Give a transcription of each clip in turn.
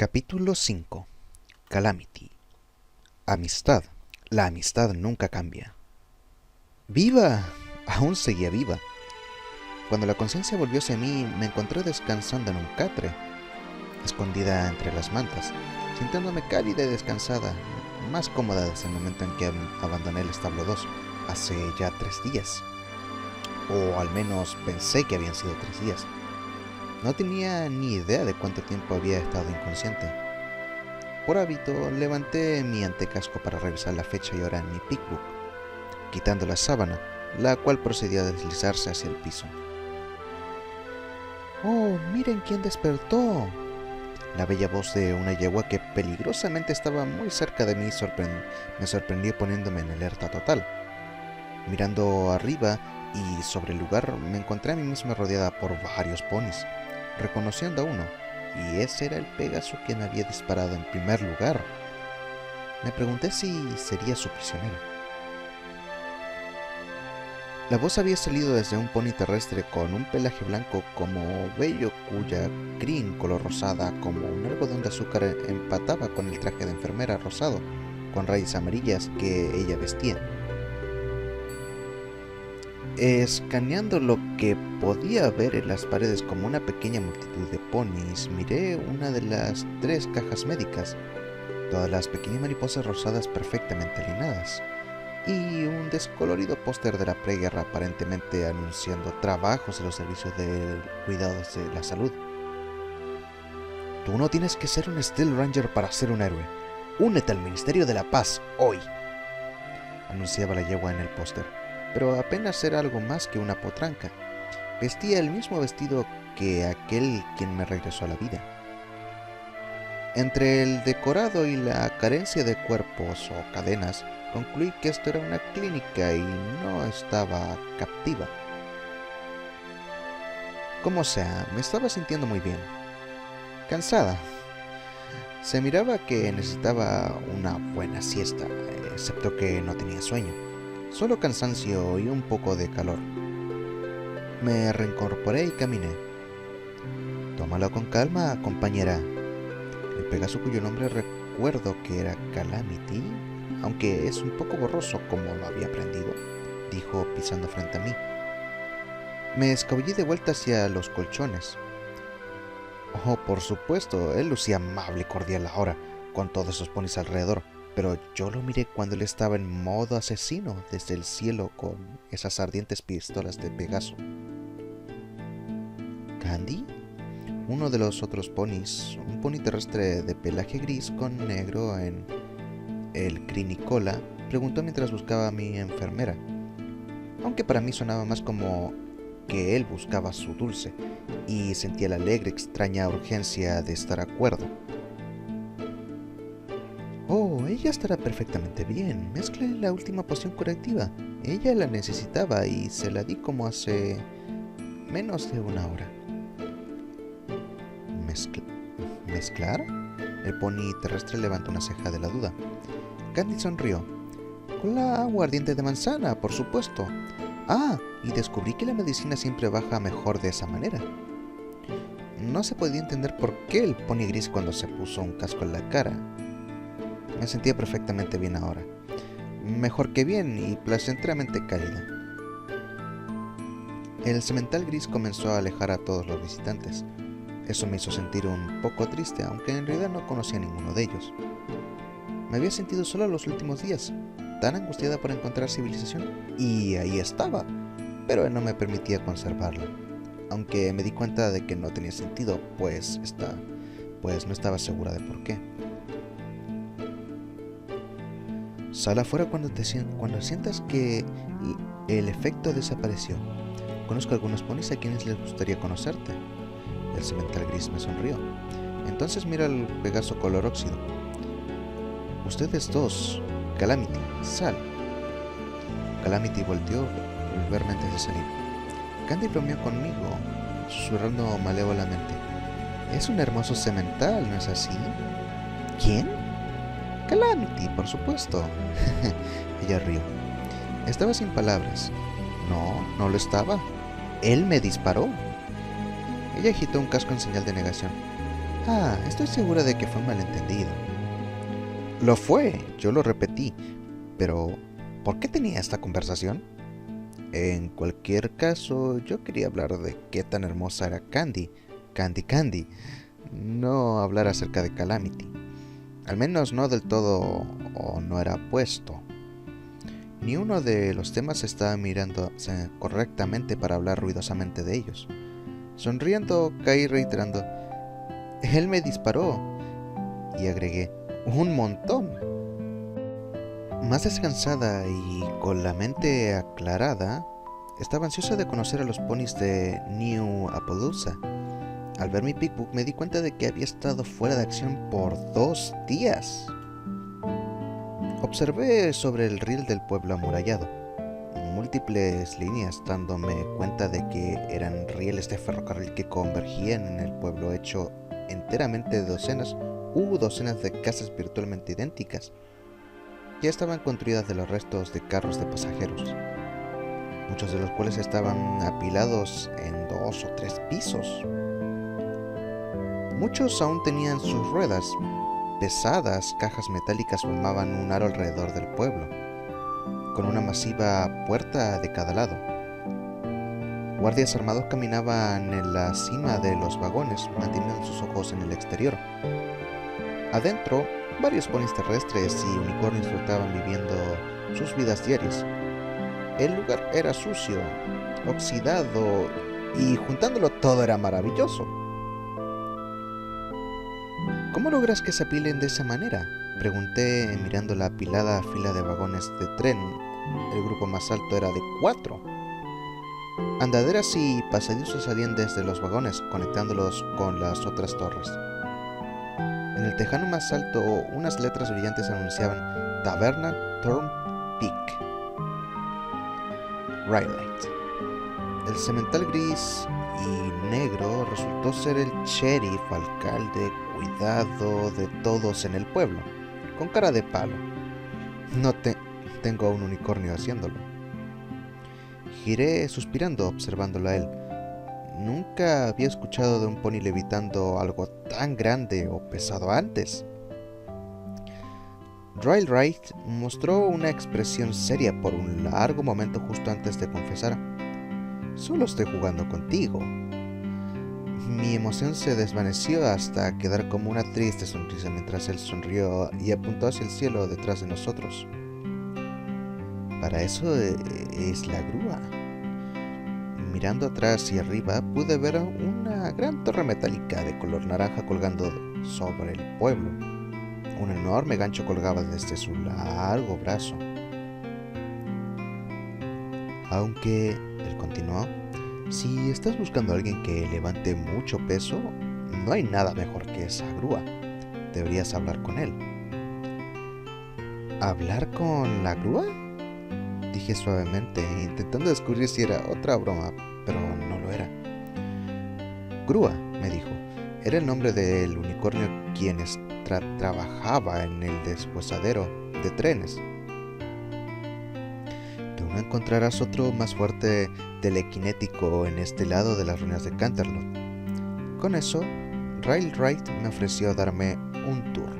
Capítulo 5. Calamity. Amistad. La amistad nunca cambia. ¡Viva! Aún seguía viva. Cuando la conciencia volvió hacia mí, me encontré descansando en un catre, escondida entre las mantas, sintiéndome cálida y descansada, más cómoda desde el momento en que abandoné el establo 2, hace ya 3 días. O al menos pensé que habían sido 3 días. No tenía ni idea de cuánto tiempo había estado inconsciente. Por hábito, levanté mi antecasco para revisar la fecha y hora en mi pickbook, quitando la sábana, la cual procedía a deslizarse hacia el piso. ¡Oh, miren quién despertó! La bella voz de una yegua que peligrosamente estaba muy cerca de mí me sorprendió poniéndome en alerta total. Mirando arriba y sobre el lugar, me encontré a mí misma rodeada por varios ponis, reconociendo a uno, y ese era el Pegaso que me había disparado en primer lugar. Me pregunté si sería su prisionero. La voz había salido desde un pony terrestre con un pelaje blanco como vello, cuya crin color rosada como un algodón de azúcar empataba con el traje de enfermera rosado con rayas amarillas que ella vestía. Escaneando lo que podía ver en las paredes como una pequeña multitud de ponis, miré una de las 3 cajas médicas, todas las pequeñas mariposas rosadas perfectamente alineadas, y un descolorido póster de la preguerra aparentemente anunciando trabajos en los servicios de cuidados de la salud. Tú no tienes que ser un Steel Ranger para ser un héroe. Únete al Ministerio de la Paz hoy, anunciaba la yegua en el póster, pero apenas era algo más que una potranca. Vestía el mismo vestido que aquel quien me regresó a la vida. Entre el decorado y la carencia de cuerpos o cadenas, concluí que esto era una clínica y no estaba captiva. Como sea, me estaba sintiendo muy bien. Cansada. Se miraba que necesitaba una buena siesta, excepto que no tenía sueño. Solo cansancio y un poco de calor. Me reincorporé y caminé. Tómalo con calma, compañera. El Pegaso cuyo nombre recuerdo que era Calamity, aunque es un poco borroso como lo había aprendido, dijo pisando frente a mí. Me escabullí de vuelta hacia los colchones. Oh, por supuesto, él lucía amable y cordial ahora, con todos esos ponis alrededor, pero yo lo miré cuando él estaba en modo asesino desde el cielo con esas ardientes pistolas de Pegaso. ¿Candy? Uno de los otros ponis, un pony terrestre de pelaje gris con negro en el crinicola, preguntó mientras buscaba a mi enfermera, aunque para mí sonaba más como que él buscaba su dulce, y sentía la alegre, extraña urgencia de estar de acuerdo. Oh, ella estará perfectamente bien. Mezclé la última poción curativa. Ella la necesitaba y se la di como hace menos de una hora. ¿Mezclar? El pony terrestre levantó una ceja de la duda. Candy sonrió. Con la aguardiente de manzana, por supuesto. Ah, y descubrí que la medicina siempre baja mejor de esa manera. No se podía entender por qué el pony gris cuando se puso un casco en la cara. Me sentía perfectamente bien ahora. Mejor que bien y placenteramente cálida. El semental gris comenzó a alejar a todos los visitantes. Eso me hizo sentir un poco triste, aunque en realidad no conocía a ninguno de ellos. Me había sentido sola los últimos días, tan angustiada por encontrar civilización, y ahí estaba, pero él no me permitía conservarla, aunque me di cuenta de que no tenía sentido, pues no estaba segura de por qué. Sal afuera cuando sientas que el efecto desapareció. Conozco algunos ponis a quienes les gustaría conocerte. El semental gris me sonrió. Entonces mira al Pegaso color óxido. Ustedes dos, Calamity, sal. Calamity volteó al verme antes de salir. Candy bromeó conmigo, susurrando malévolamente. Es un hermoso semental, ¿no es así? ¿Quién? Calamity, por supuesto. Ella rió. Estaba sin palabras. No lo estaba. Él me disparó. Ella agitó un casco en señal de negación. Estoy segura de que fue un malentendido. Lo fue, yo lo repetí, pero ¿por qué tenía esta conversación? En cualquier caso, yo quería hablar de qué tan hermosa era Candy, Candy, no hablar acerca de Calamity. Al menos no del todo, o no era puesto. Ni uno de los temas estaba mirándose correctamente para hablar ruidosamente de ellos. Sonriendo, caí reiterando, él me disparó, y agregué, un montón. Más descansada y con la mente aclarada, estaba ansiosa de conocer a los ponis de New Appaloosa. Al ver mi pickbook me di cuenta de que había estado fuera de acción por 2 días. Observé sobre el riel del pueblo amurallado, múltiples líneas dándome cuenta de que eran rieles de ferrocarril que convergían en el pueblo hecho enteramente de docenas de casas virtualmente idénticas. Ya estaban construidas de los restos de carros de pasajeros, muchos de los cuales estaban apilados en 2 o 3 pisos. Muchos aún tenían sus ruedas. Pesadas cajas metálicas formaban un aro alrededor del pueblo, con una masiva puerta de cada lado. Guardias armados caminaban en la cima de los vagones, manteniendo sus ojos en el exterior. Adentro, varios ponis terrestres y unicornios flotaban viviendo sus vidas diarias. El lugar era sucio, oxidado y juntándolo todo era maravilloso. ¿Cómo logras que se apilen de esa manera?, pregunté mirando la apilada fila de vagones de tren. El grupo más alto era de 4. Andaderas y pasadizos salían desde los vagones, conectándolos con las otras torres. En el tejado más alto, unas letras brillantes anunciaban Taberna Turnpike Raylight. El semental gris y negro resultó ser el sheriff, alcalde, cuidado de todos en el pueblo, con cara de palo. No tengo a un unicornio haciéndolo. Giré suspirando, observándolo a él. Nunca había escuchado de un pony levitando algo tan grande o pesado antes. Raylight mostró una expresión seria por un largo momento justo antes de confesar: solo estoy jugando contigo. Mi emoción se desvaneció hasta quedar como una triste sonrisa mientras él sonrió y apuntó hacia el cielo detrás de nosotros. Para eso es la grúa. Mirando atrás y arriba pude ver una gran torre metálica de color naranja colgando sobre el pueblo. Un enorme gancho colgaba desde su largo brazo. Aunque, él continuó, si estás buscando a alguien que levante mucho peso, no hay nada mejor que esa grúa. Deberías hablar con él. ¿Hablar con la grúa?, dije suavemente, intentando descubrir si era otra broma, pero no lo era. Grúa, me dijo, era el nombre del unicornio quien trabajaba en el deshuesadero de trenes. Tú no encontrarás otro más fuerte telequinético en este lado de las ruinas de Canterlot. Con eso, Raylight me ofreció darme un tour.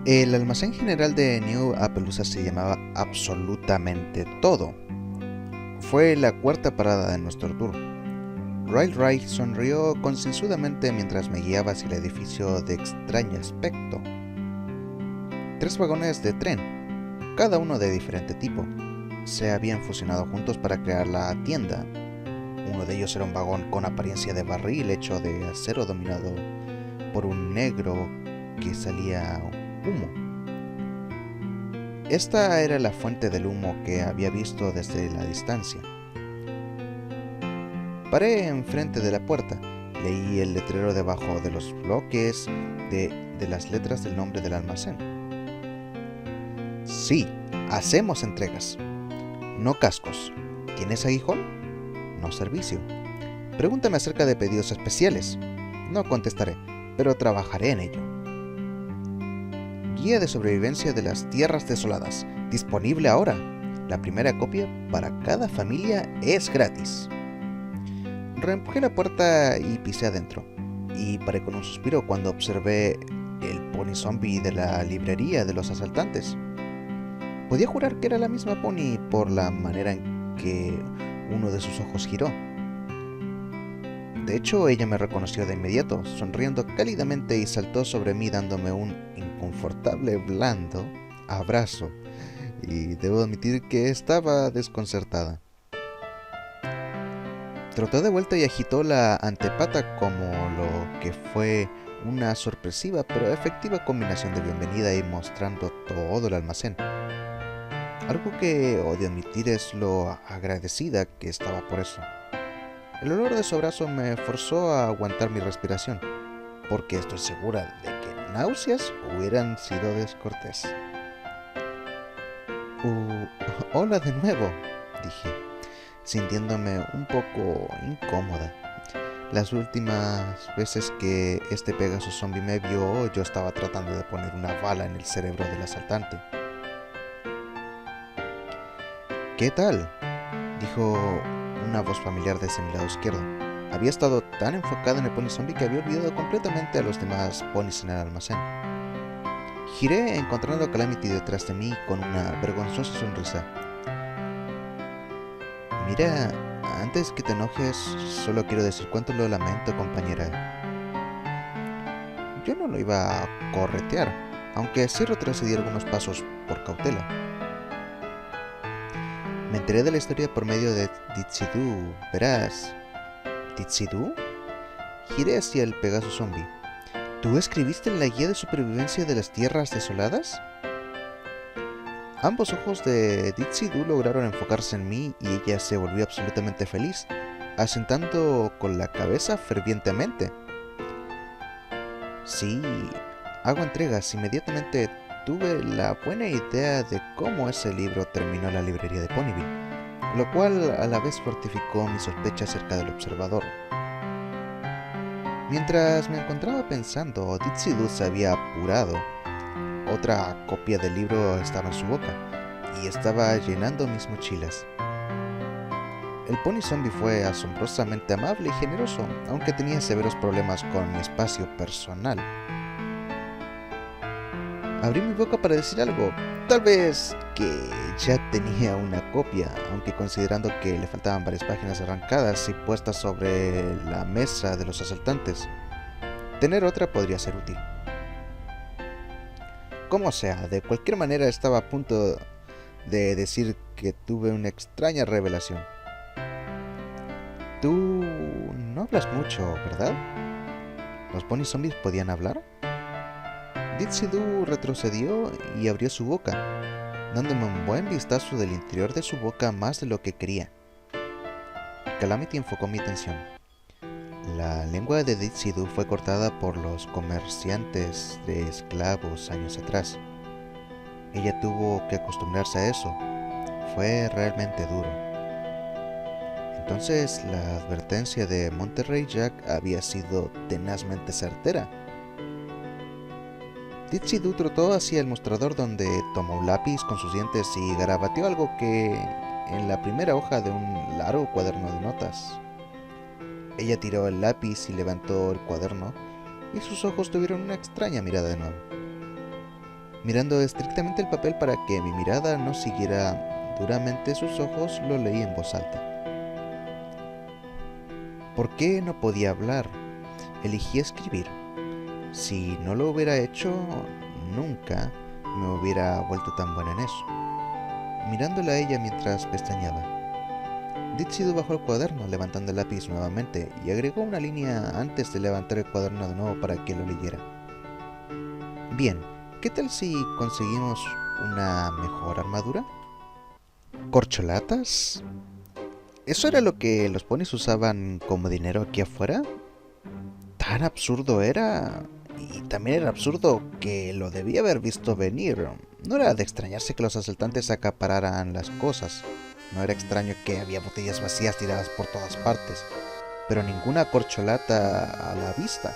El almacén general de New Appaloosa se llamaba Absolutamente Todo. Fue la cuarta parada de nuestro tour. Raylight sonrió concienzudamente mientras me guiaba hacia el edificio de extraño aspecto. 3 vagones de tren, cada uno de diferente tipo, se habían fusionado juntos para crear la tienda. Uno de ellos era un vagón con apariencia de barril hecho de acero dominado por un negro que salía humo. Esta era la fuente del humo que había visto desde la distancia. Paré enfrente de la puerta, leí el letrero debajo de los bloques de las letras del nombre del almacén. Sí, hacemos entregas. No cascos. ¿Tienes aguijón? No servicio. Pregúntame acerca de pedidos especiales. No contestaré, pero trabajaré en ello. Guía de sobrevivencia de las tierras desoladas, disponible ahora. La primera copia para cada familia es gratis. Reempujé la puerta y pisé adentro, y paré con un suspiro cuando observé el pony zombie de la librería de los asaltantes. Podía jurar que era la misma pony por la manera en que uno de sus ojos giró. De hecho, ella me reconoció de inmediato, sonriendo cálidamente y saltó sobre mí dándome un inconfortable, blando abrazo, y debo admitir que estaba desconcertada. Trotó de vuelta y agitó la antepata como lo que fue una sorpresiva pero efectiva combinación de bienvenida y mostrando todo el almacén. Algo que odio admitir es lo agradecida que estaba por eso. El olor de su abrazo me forzó a aguantar mi respiración, porque estoy segura de que náuseas hubieran sido descortés. Hola de nuevo, dije, sintiéndome un poco incómoda. Las últimas veces que este Pegasus zombie me vio, yo estaba tratando de poner una bala en el cerebro del asaltante. ¿Qué tal?, dijo una voz familiar desde mi lado izquierdo. Había estado tan enfocado en el pony zombie que había olvidado completamente a los demás ponis en el almacén. Giré encontrando a Calamity detrás de mí con una vergonzosa sonrisa. Mira, antes que te enojes, solo quiero decir cuánto lo lamento, compañera. Yo no lo iba a corretear, aunque sí retrocedí algunos pasos por cautela. Me enteré de la historia por medio de Ditsy-Do, verás. ¿Ditsy-Do? Giré hacia el Pegasus zombie. ¿Tú escribiste la guía de supervivencia de las tierras desoladas? Ambos ojos de Ditsy-Do lograron enfocarse en mí y ella se volvió absolutamente feliz, asentando con la cabeza fervientemente. Sí, hago entregas. Inmediatamente tuve la buena idea de cómo ese libro terminó en la librería de Ponyville, lo cual a la vez fortificó mi sospecha acerca del observador. Mientras me encontraba pensando, Ditsy-Do se había apurado. Otra copia del libro estaba en su boca y estaba llenando mis mochilas. El pony zombie fue asombrosamente amable y generoso, aunque tenía severos problemas con mi espacio personal. Abrí mi boca para decir algo, tal vez que ya tenía una copia, aunque considerando que le faltaban varias páginas arrancadas y puestas sobre la mesa de los asaltantes, tener otra podría ser útil. Como sea, de cualquier manera estaba a punto de decir que tuve una extraña revelación. Tú no hablas mucho, ¿verdad? ¿Los pony zombies podían hablar? Ditsy-Do retrocedió y abrió su boca, dándome un buen vistazo del interior de su boca más de lo que quería. Calamity enfocó mi atención. La lengua de Ditsy-Do fue cortada por los comerciantes de esclavos años atrás. Ella tuvo que acostumbrarse a eso. Fue realmente duro. Entonces la advertencia de Monterey Jack había sido tenazmente certera. Ditsy-Do trotó hacia el mostrador donde tomó un lápiz con sus dientes y garabateó algo que en la primera hoja de un largo cuaderno de notas. Ella tiró el lápiz y levantó el cuaderno, y sus ojos tuvieron una extraña mirada de nuevo. Mirando estrictamente el papel para que mi mirada no siguiera duramente sus ojos, lo leí en voz alta. ¿Por qué no podía hablar? Elegí escribir. Si no lo hubiera hecho, nunca me hubiera vuelto tan buena en eso. Mirándola a ella mientras pestañeaba, Ditsy-Do bajó el cuaderno, levantando el lápiz nuevamente, y agregó una línea antes de levantar el cuaderno de nuevo para que lo leyera. Bien, ¿qué tal si conseguimos una mejor armadura? ¿Corcholatas? ¿Eso era lo que los ponis usaban como dinero aquí afuera? ¿Tan absurdo era? Y también era absurdo que lo debía haber visto venir. No era de extrañarse que los asaltantes acapararan las cosas. No era extraño que había botellas vacías tiradas por todas partes, pero ninguna corcholata a la vista.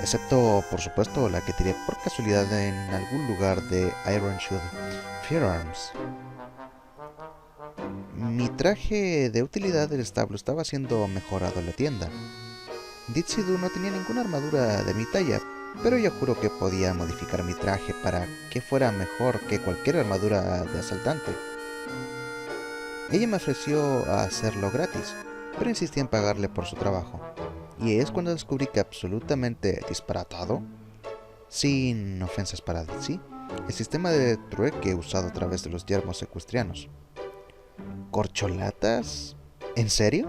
Excepto, por supuesto, la que tiré por casualidad en algún lugar de Ironshood Firearms. Mi traje de utilidad del establo estaba siendo mejorado en la tienda. Ditsidu no tenía ninguna armadura de mi talla, pero ella juró que podía modificar mi traje para que fuera mejor que cualquier armadura de asaltante. Ella me ofreció a hacerlo gratis, pero insistí en pagarle por su trabajo. Y es cuando descubrí que absolutamente disparatado, sin ofensas para Ditsy, el sistema de trueque usado a través de los yermos ecuestrianos. ¿Corcholatas? ¿En serio?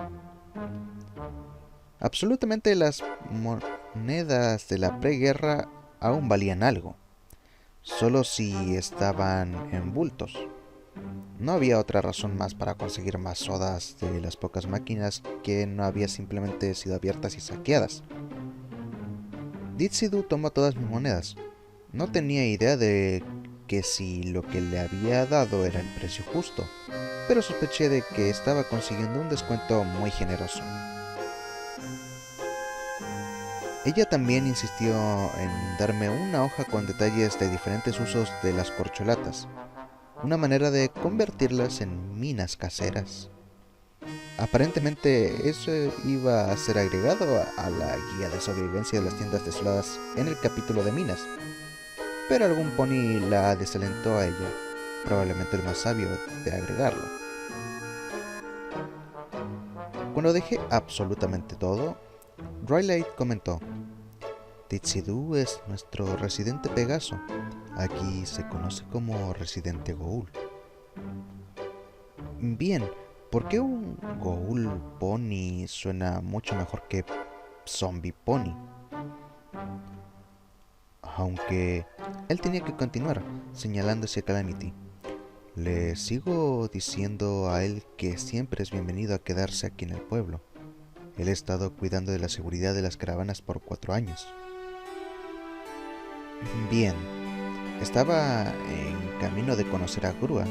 Absolutamente las monedas de la preguerra aún valían algo, solo si estaban en bultos. No había otra razón más para conseguir más sodas de las pocas máquinas que no había simplemente sido abiertas y saqueadas. Ditsidu tomó todas mis monedas. No tenía idea de que si lo que le había dado era el precio justo, pero sospeché de que estaba consiguiendo un descuento muy generoso. Ella también insistió en darme una hoja con detalles de diferentes usos de las corcholatas, una manera de convertirlas en minas caseras. Aparentemente eso iba a ser agregado a la guía de sobrevivencia de las tiendas desoladas en el capítulo de minas, pero algún pony la desalentó a ella, probablemente el más sabio de agregarlo. Cuando dejé absolutamente todo, Rayleigh comentó: Ditsidu es nuestro residente Pegaso. Aquí se conoce como residente Ghoul. Bien, ¿por qué un Ghoul Pony suena mucho mejor que Zombie Pony? Aunque él tenía que continuar, señalando hacia Calamity. Le sigo diciendo a él que siempre es bienvenido a quedarse aquí en el pueblo. Él ha estado cuidando de la seguridad de las caravanas por 4 años. Bien, estaba en camino de conocer a Grua,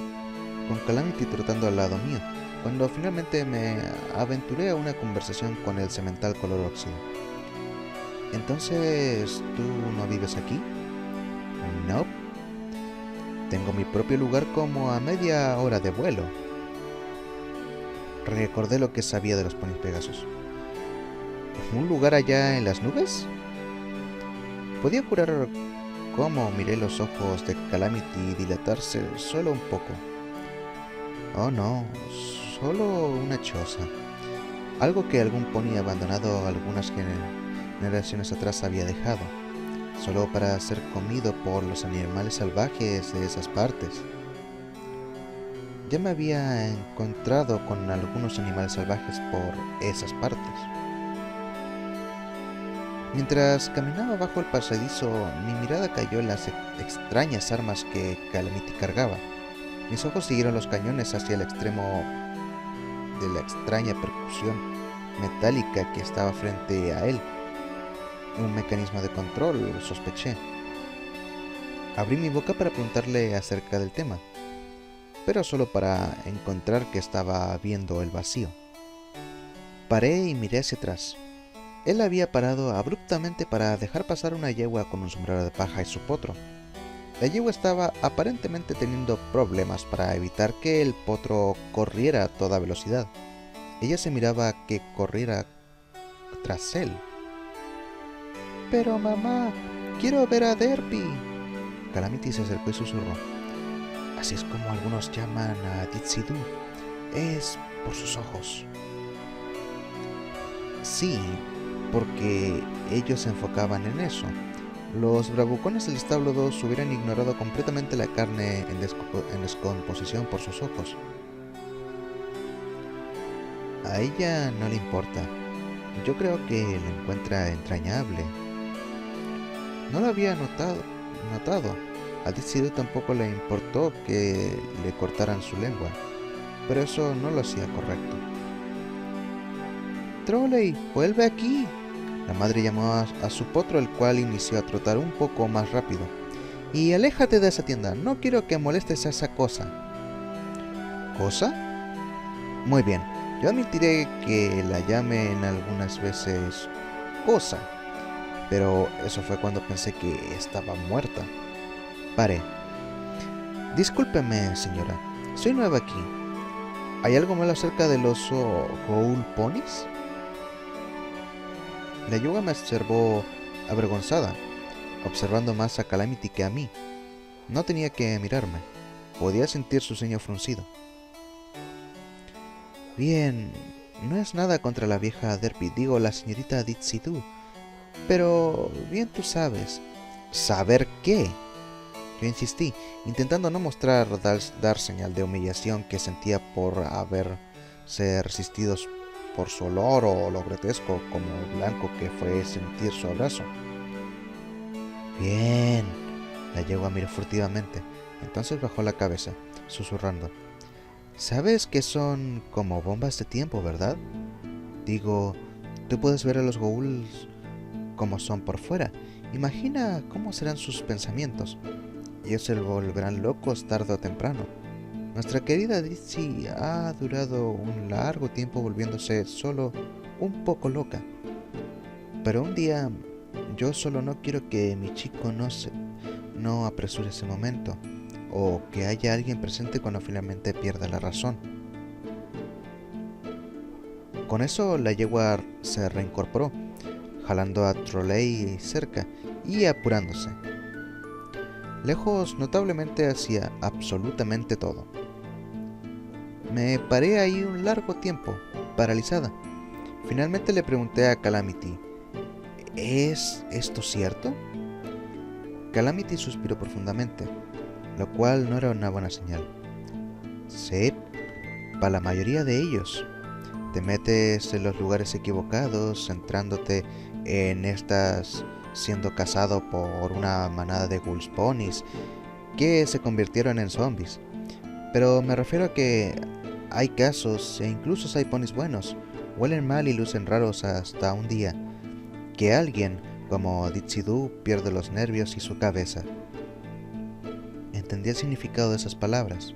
con Calamity trotando al lado mío, cuando finalmente me aventuré a una conversación con el semental color óxido. ¿Entonces tú no vives aquí? No. Tengo mi propio lugar como a media hora de vuelo. Recordé lo que sabía de los ponis Pegasus. ¿Un lugar allá en las nubes? Podía jurar cómo miré los ojos de Calamity dilatarse solo un poco. Oh no, solo una choza. Algo que algún pony abandonado algunas generaciones atrás había dejado, solo para ser comido por los animales salvajes de esas partes. Ya me había encontrado con algunos animales salvajes por esas partes. Mientras caminaba bajo el pasadizo, mi mirada cayó en las extrañas armas que Calamity cargaba. Mis ojos siguieron los cañones hacia el extremo de la extraña percusión metálica que estaba frente a él. Un mecanismo de control, sospeché. Abrí mi boca para preguntarle acerca del tema, pero solo para encontrar que estaba viendo el vacío. Paré y miré hacia atrás. Él había parado abruptamente para dejar pasar una yegua con un sombrero de paja y su potro. La yegua estaba aparentemente teniendo problemas para evitar que el potro corriera a toda velocidad. Ella se miraba que corriera tras él. Pero mamá, quiero ver a Derpy. Calamity se acercó y susurró. Así es como algunos llaman a Ditsidu. Es por sus ojos. Sí, porque ellos se enfocaban en eso. Los bravucones del establo 2 hubieran ignorado completamente la carne en descomposición por sus ojos. A ella no le importa. Yo creo que la encuentra entrañable. No lo había notado. A Ditsidu tampoco le importó que le cortaran su lengua, pero eso no lo hacía correcto. Trolley, vuelve aquí. La madre llamó a su potro, el cual inició a trotar un poco más rápido. Y aléjate de esa tienda, no quiero que molestes a esa cosa. ¿Cosa? Muy bien, yo admitiré que la llamen algunas veces cosa, pero eso fue cuando pensé que estaba muerta. Paré. Discúlpeme, señora, soy nueva aquí. ¿Hay algo malo acerca del oso Ghoul Ponies? La Yuga me observó avergonzada, observando más a Calamity que a mí. No tenía que mirarme. Podía sentir su ceño fruncido. Bien, no es nada contra la vieja Derpy, digo la señorita Ditsidú. Pero bien tú sabes. ¿Saber qué? Yo insistí, intentando no dar señal de humillación que sentía por haberse resistido por su olor o lo grotesco como blanco que fue sentir su abrazo. Bien, la yegua miró furtivamente, entonces bajó la cabeza, susurrando. Sabes que son como bombas de tiempo, ¿verdad? Digo, tú puedes ver a los ghouls como son por fuera. Imagina cómo serán sus pensamientos. Ellos se volverán locos tarde o temprano. Nuestra querida Ditsy ha durado un largo tiempo volviéndose solo un poco loca. Pero un día yo solo no quiero que mi chico no apresure ese momento, o que haya alguien presente cuando finalmente pierda la razón. Con eso la yegua se reincorporó, jalando a Trolley cerca y apurándose. Lejos notablemente hacía absolutamente todo. Me paré ahí un largo tiempo, paralizada. Finalmente le pregunté a Calamity, ¿es esto cierto? Calamity suspiró profundamente, lo cual no era una buena señal. Sí, para la mayoría de ellos. Te metes en los lugares equivocados, centrándote en estas siendo cazado por una manada de ghouls ponies que se convirtieron en zombies. Pero me refiero a que hay casos, e incluso hay ponies buenos, huelen mal y lucen raros hasta un día, que alguien, como Ditsidú, pierde los nervios y su cabeza. Entendí el significado de esas palabras,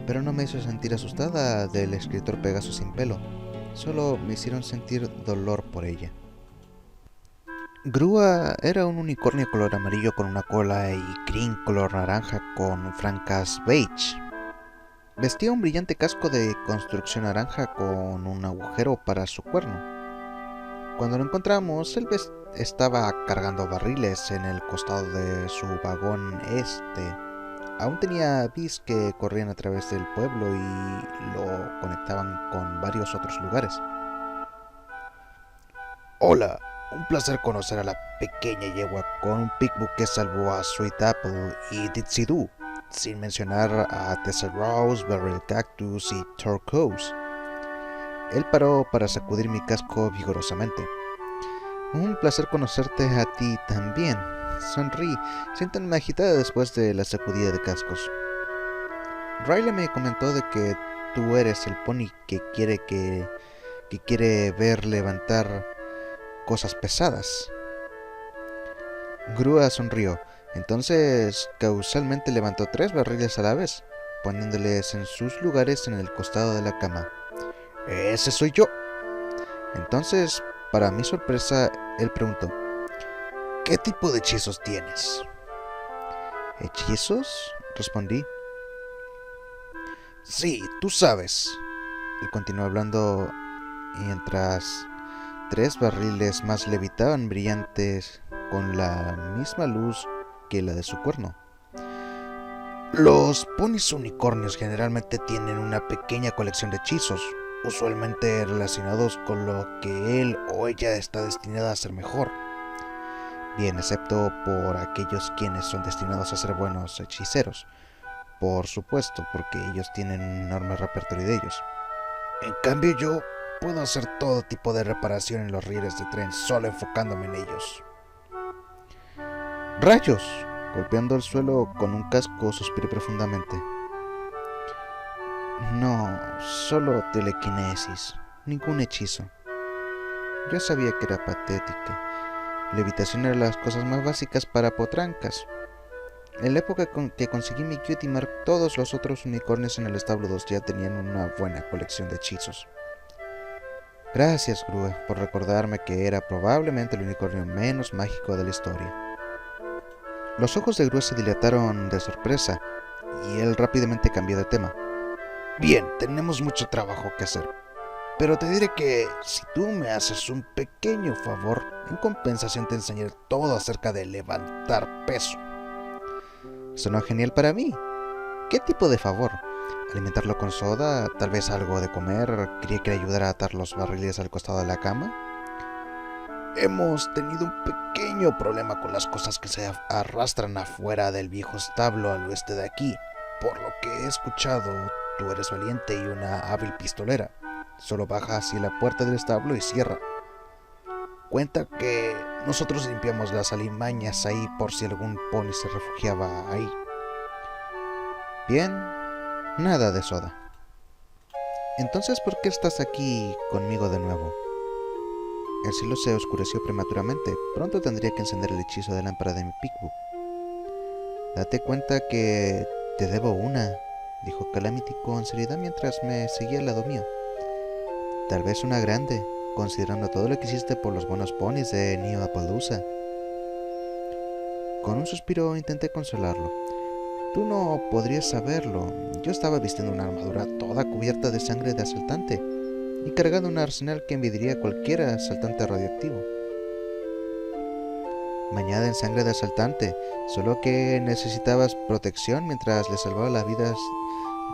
pero no me hizo sentir asustada del escritor Pegaso sin pelo, solo me hicieron sentir dolor por ella. Grua era un unicornio color amarillo con una cola y Green color naranja con francas beige. Vestía un brillante casco de construcción naranja con un agujero para su cuerno. Cuando lo encontramos, él estaba cargando barriles en el costado de su vagón Aún tenía bis que corrían a través del pueblo y lo conectaban con varios otros lugares. Hola, un placer conocer a la pequeña yegua con un pickbook que salvó a Sweet Apple y Ditsidú, sin mencionar a Tesserose, Beryl Cactus y Turquoise. Él paró para sacudir mi casco vigorosamente. Un placer conocerte a ti también. Sonrí, siéntanme agitada después de la sacudida de cascos. Riley me comentó de que tú eres el pony que quiere ver levantar cosas pesadas. Grua sonrió. Entonces, causalmente levantó 3 barriles a la vez, poniéndoles en sus lugares en el costado de la cama. ¡Ese soy yo! Entonces, para mi sorpresa, él preguntó, ¿qué tipo de hechizos tienes? ¿Hechizos? Respondí. Sí, tú sabes. Él continuó hablando mientras 3 barriles más levitaban brillantes con la misma luz que la de su cuerno. Los ponis unicornios generalmente tienen una pequeña colección de hechizos, usualmente relacionados con lo que él o ella está destinada a ser mejor. Bien, excepto por aquellos quienes son destinados a ser buenos hechiceros. Por supuesto, porque ellos tienen un enorme repertorio de ellos. En cambio yo puedo hacer todo tipo de reparación en los rieles de tren solo enfocándome en ellos. ¡Rayos! Golpeando el suelo con un casco, suspiré profundamente. No, solo telequinesis, ningún hechizo. Yo sabía que era patética. Levitación era las cosas más básicas para potrancas. En la época que conseguí mi Cutie Mark, todos los otros unicornios en el establo 2 ya tenían una buena colección de hechizos. Gracias, Grua, por recordarme que era probablemente el unicornio menos mágico de la historia. Los ojos de Grua se dilataron de sorpresa, y él rápidamente cambió de tema. Bien, tenemos mucho trabajo que hacer. Pero te diré que si tú me haces un pequeño favor, en compensación te enseñaré todo acerca de levantar peso. Sonó genial para mí. ¿Qué tipo de favor? ¿Alimentarlo con soda? ¿Tal vez algo de comer? ¿Quería que le ayudara a atar los barriles al costado de la cama? Hemos tenido un pequeño problema con las cosas que se arrastran afuera del viejo establo al oeste de aquí. Por lo que he escuchado, tú eres valiente y una hábil pistolera. Solo baja hacia la puerta del establo y cierra. Cuenta que nosotros limpiamos las alimañas ahí por si algún pony se refugiaba ahí. Bien, nada de soda. Entonces, ¿por qué estás aquí conmigo de nuevo? El cielo se oscureció prematuramente. Pronto tendría que encender el hechizo de lámpara de mi Pikbu. Date cuenta que te debo una, dijo Calamity con seriedad mientras me seguía al lado mío. Tal vez una grande, considerando todo lo que hiciste por los buenos ponis de New Appaloosa. Con un suspiro intenté consolarlo. Tú no podrías saberlo. Yo estaba vistiendo una armadura toda cubierta de sangre de asaltante y cargando un arsenal que envidiaría a cualquier asaltante radioactivo. Bañada en sangre de asaltante, solo que necesitabas protección mientras le salvaba las vidas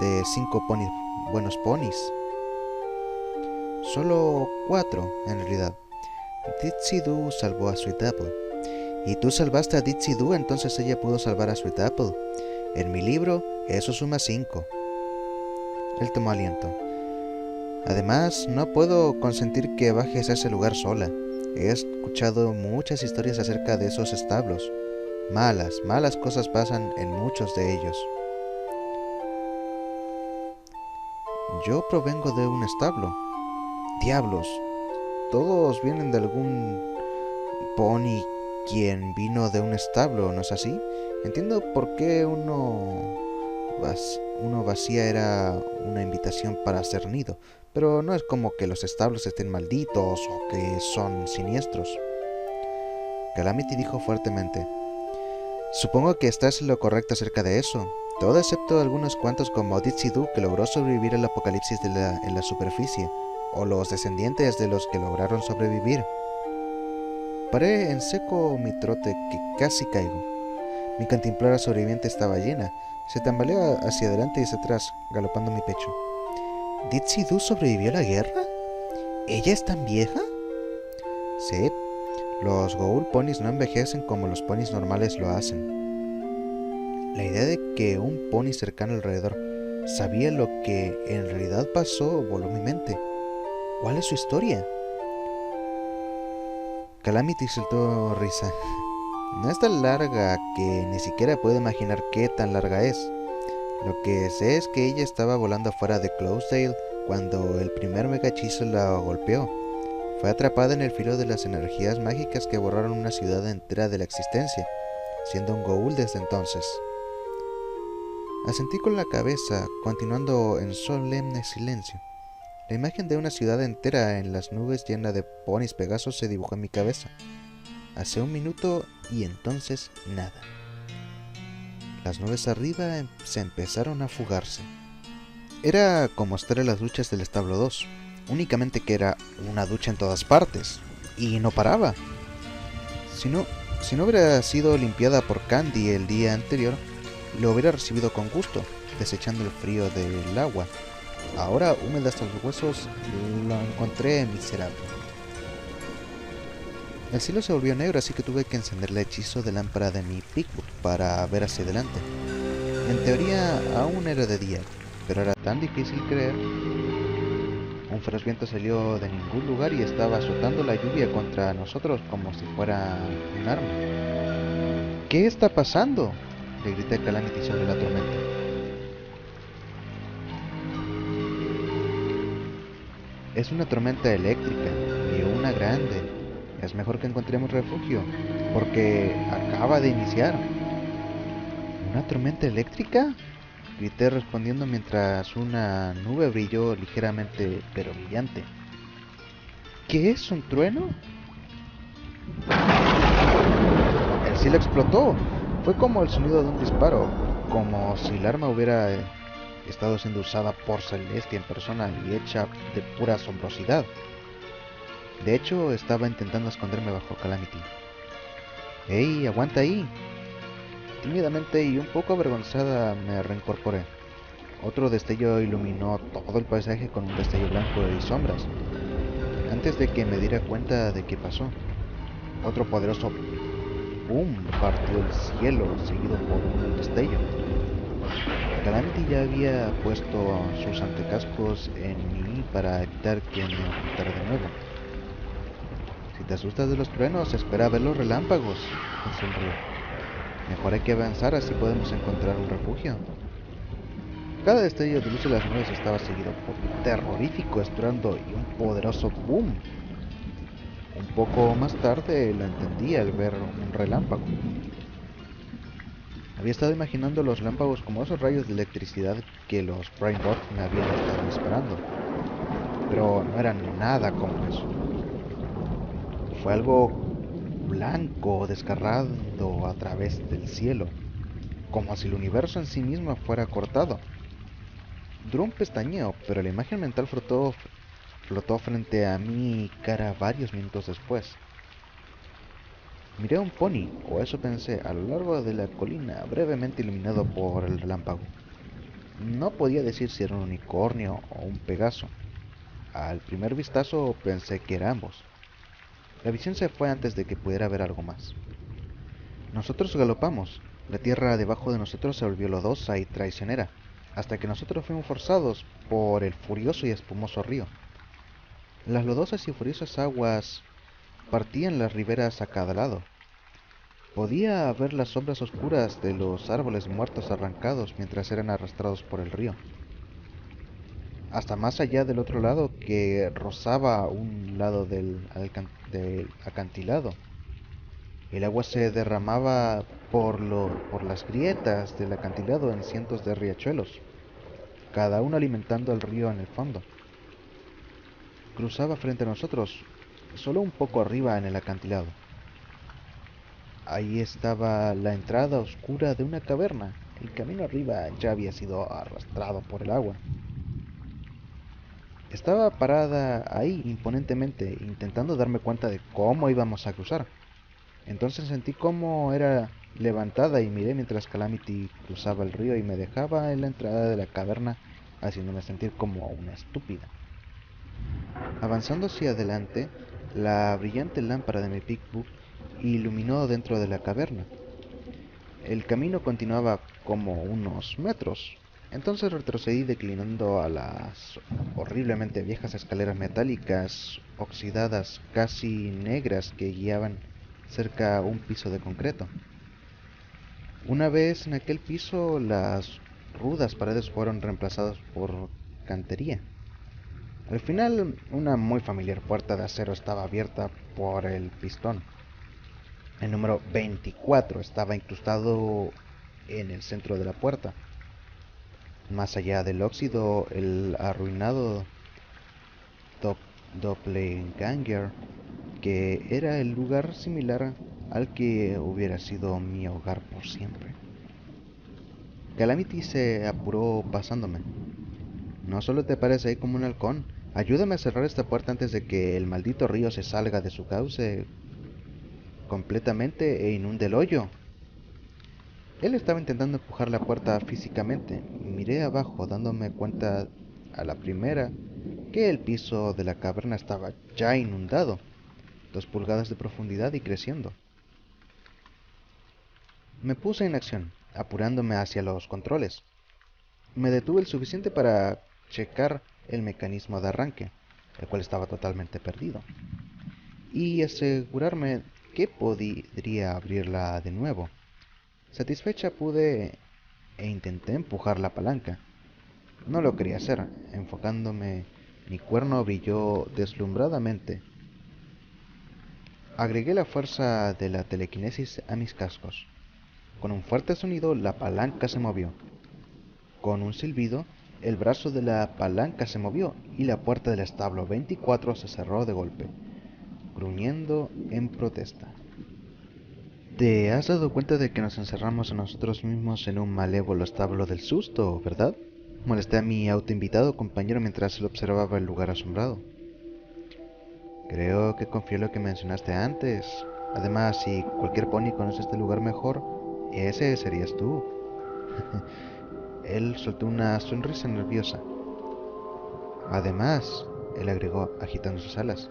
de 5 buenos ponis. Solo 4, en realidad. Ditsy Do salvó a Sweet Apple. Y tú salvaste a Ditsy Do, entonces ella pudo salvar a Sweet Apple. En mi libro, eso suma 5. Él tomó aliento. Además, no puedo consentir que bajes a ese lugar sola. He escuchado muchas historias acerca de esos establos. Malas cosas pasan en muchos de ellos. Yo provengo de un establo. Diablos, todos vienen de algún pony quien vino de un establo, ¿no es así? Entiendo por qué uno vacía era una invitación para hacer nido, pero no es como que los establos estén malditos o que son siniestros. Calamity dijo fuertemente. Supongo que estás en lo correcto acerca de eso. Todo excepto algunos cuantos como Ditsy Do que logró sobrevivir al apocalipsis en la superficie, o los descendientes de los que lograron sobrevivir. Paré en seco mi trote que casi caigo. Mi cantimplora sobreviviente estaba llena. Se tambalea hacia adelante y hacia atrás, galopando mi pecho. ¿Ditsy Do sobrevivió a la guerra? ¿Ella es tan vieja? Sí. Los Ghoul Ponies no envejecen como los ponis normales lo hacen. La idea de que un pony cercano alrededor sabía lo que en realidad pasó voló mi mente. ¿Cuál es su historia? Calamity soltó risa. No es tan larga que ni siquiera puedo imaginar qué tan larga es. Lo que sé es que ella estaba volando afuera de Closedale cuando el primer mega hechizo la golpeó. Fue atrapada en el filo de las energías mágicas que borraron una ciudad entera de la existencia, siendo un ghoul desde entonces. Asentí con la cabeza, continuando en solemne silencio. La imagen de una ciudad entera en las nubes llena de ponis pegasos se dibujó en mi cabeza. Hace un minuto y entonces nada. Las nubes arriba se empezaron a fugarse. Era como estar en las duchas del establo 2, únicamente que era una ducha en todas partes, y no paraba. Si no hubiera sido limpiada por Candy el día anterior, lo hubiera recibido con gusto, desechando el frío del agua. Ahora, húmeda hasta los huesos, lo encontré miserable. El cielo se volvió negro, así que tuve que encender el hechizo de lámpara de mi Pikbu para ver hacia adelante. En teoría, aún era de día, pero era tan difícil creer. Un feroz viento salió de ningún lugar y estaba azotando la lluvia contra nosotros como si fuera un arma. ¿Qué está pasando?, le grité a Calamity sobre la tormenta. Es una tormenta eléctrica, y una grande. Es mejor que encontremos refugio, porque acaba de iniciar. ¿Una tormenta eléctrica?, grité respondiendo mientras una nube brilló ligeramente pero brillante. ¿Qué es un trueno? El cielo explotó. Fue como el sonido de un disparo, como si el arma hubiera estado siendo usada por Celestia en persona y hecha de pura asombrosidad. De hecho, estaba intentando esconderme bajo Calamity. ¡Ey, aguanta ahí! Tímidamente y un poco avergonzada me reincorporé. Otro destello iluminó todo el paisaje con un destello blanco y sombras. Antes de que me diera cuenta de qué pasó, otro poderoso boom partió el cielo, seguido por un destello. Calamity ya había puesto sus antecascos en mí para evitar que me ocultara de nuevo. Si te asustas de los truenos, espera a ver los relámpagos, me sonrió. Mejor hay que avanzar, así podemos encontrar un refugio. Cada destello de luz de las nubes estaba seguido por un terrorífico estruendo y un poderoso boom. Un poco más tarde lo entendí al ver un relámpago. Había estado imaginando los relámpagos como esos rayos de electricidad que los Brainbot me habían estado disparando, pero no eran nada como eso. Fue algo blanco desgarrando a través del cielo, como si el universo en sí mismo fuera cortado. Duró un pestañeo, pero la imagen mental flotó frente a mi cara varios minutos después. Miré a un pony, o eso pensé, a lo largo de la colina, brevemente iluminado por el relámpago. No podía decir si era un unicornio o un pegaso. Al primer vistazo pensé que eran ambos. La visión se fue antes de que pudiera ver algo más. Nosotros galopamos. La tierra debajo de nosotros se volvió lodosa y traicionera, hasta que nosotros fuimos forzados por el furioso y espumoso río. Las lodosas y furiosas aguas partían las riberas a cada lado. Podía ver las sombras oscuras de los árboles muertos arrancados mientras eran arrastrados por el río. Hasta más allá del otro lado que rozaba un lado del acantilado. El agua se derramaba por las grietas del acantilado en cientos de riachuelos, cada uno alimentando al río en el fondo. Cruzaba frente a nosotros, solo un poco arriba en el acantilado. Ahí estaba la entrada oscura de una caverna. El camino arriba ya había sido arrastrado por el agua. Estaba parada ahí imponentemente, intentando darme cuenta de cómo íbamos a cruzar. Entonces sentí cómo era levantada y miré mientras Calamity cruzaba el río y me dejaba en la entrada de la caverna, haciéndome sentir como una estúpida. Avanzando hacia adelante, la brillante lámpara de mi Pickbook iluminó dentro de la caverna. El camino continuaba como unos metros. Entonces retrocedí declinando a las horriblemente viejas escaleras metálicas, oxidadas, casi negras, que guiaban cerca a un piso de concreto. Una vez en aquel piso, las rudas paredes fueron reemplazadas por cantería. Al final, una muy familiar puerta de acero estaba abierta por el pistón. El número 24 estaba incrustado en el centro de la puerta. Más allá del óxido, el arruinado doppelganger, que era el lugar similar al que hubiera sido mi hogar por siempre. Calamity se apuró pasándome. No solo te parece ahí como un halcón. Ayúdame a cerrar esta puerta antes de que el maldito río se salga de su cauce completamente e inunde el hoyo. Él estaba intentando empujar la puerta físicamente. Miré abajo, dándome cuenta a la primera que el piso de la caverna estaba ya inundado, 2 pulgadas de profundidad y creciendo. Me puse en acción, apurándome hacia los controles. Me detuve el suficiente para checar el mecanismo de arranque, el cual estaba totalmente perdido, y asegurarme que podría abrirla de nuevo. Satisfecha pude e intenté empujar la palanca. No lo quería hacer. Enfocándome, mi cuerno brilló deslumbradamente. Agregué la fuerza de la telequinesis a mis cascos. Con un fuerte sonido, la palanca se movió. Con un silbido, el brazo de la palanca se movió y la puerta del establo 24 se cerró de golpe, gruñendo en protesta. ¿Te has dado cuenta de que nos encerramos a nosotros mismos en un malévolo establo del susto, verdad? Molesté a mi autoinvitado compañero mientras él observaba el lugar asombrado. Creo que confío en lo que mencionaste antes. Además, si cualquier pony conoce este lugar mejor, ese serías tú. Él soltó una sonrisa nerviosa. Además, él agregó, agitando sus alas,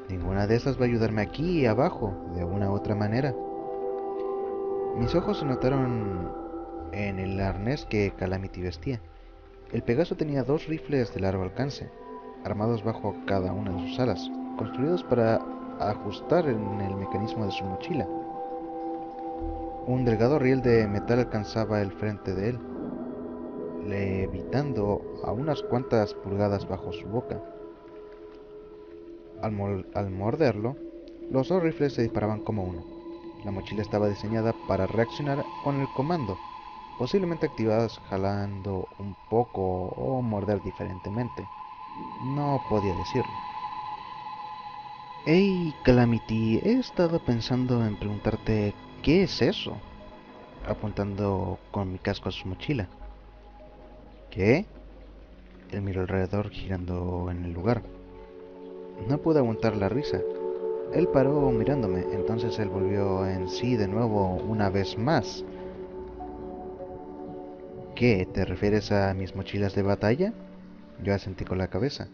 ninguna de esas va a ayudarme aquí abajo, de una u otra manera. Mis ojos se notaron en el arnés que Calamity vestía. El Pegaso tenía dos rifles de largo alcance, armados bajo cada una de sus alas, construidos para ajustar en el mecanismo de su mochila. Un delgado riel de metal alcanzaba el frente de él, levitando a unas cuantas pulgadas bajo su boca. Al morderlo, los dos rifles se disparaban como uno. La mochila estaba diseñada para reaccionar con el comando, posiblemente activadas jalando un poco o morder diferentemente. No podía decirlo. Hey, Calamity, he estado pensando en preguntarte qué es eso, apuntando con mi casco a su mochila. ¿Qué? Él miró alrededor girando en el lugar. No pude aguantar la risa. Él paró mirándome, entonces él volvió en sí de nuevo una vez más. ¿Qué? ¿Te refieres a mis mochilas de batalla? Yo asentí con la cabeza.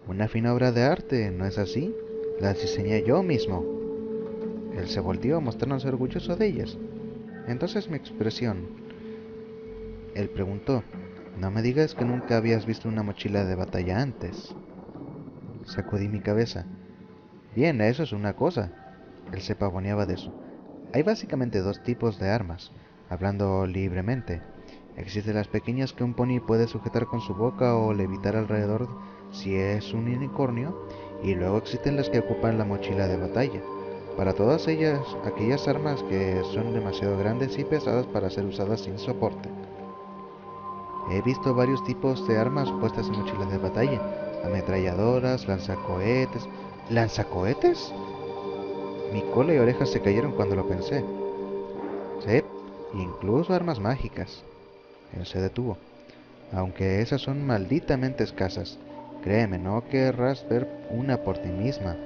Una fina obra de arte, ¿no es así? Las diseñé yo mismo. Él se volvió mostrándose orgulloso de ellas. Entonces mi expresión. Él preguntó, no me digas que nunca habías visto una mochila de batalla antes. Sacudí mi cabeza. Bien, eso es una cosa. Él se pavoneaba de eso. Hay básicamente dos tipos de armas, hablando libremente. Existen las pequeñas que un pony puede sujetar con su boca o levitar alrededor si es un unicornio, y luego existen las que ocupan la mochila de batalla. Para todas ellas, aquellas armas que son demasiado grandes y pesadas para ser usadas sin soporte. He visto varios tipos de armas puestas en mochilas de batalla. Ametralladoras, lanzacohetes... ¿Lanzacohetes? Mi cola y orejas se cayeron cuando lo pensé. Sí, incluso armas mágicas. Él se detuvo. Aunque esas son malditamente escasas. Créeme, no querrás ver una por ti misma.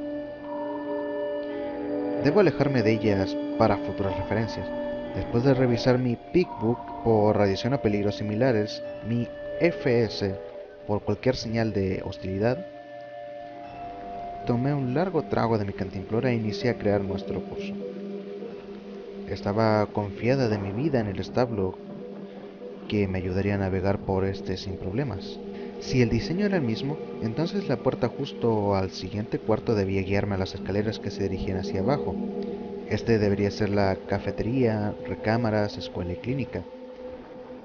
Debo alejarme de ellas para futuras referencias. Después de revisar mi Pickbook por radiación a peligros similares, mi FS por cualquier señal de hostilidad, tomé un largo trago de mi cantimplora e inicié a crear nuestro curso. Estaba confiada de mi vida en el establo que me ayudaría a navegar por este sin problemas. Si el diseño era el mismo, entonces la puerta justo al siguiente cuarto debía guiarme a las escaleras que se dirigían hacia abajo. Este debería ser la cafetería, recámaras, escuela y clínica.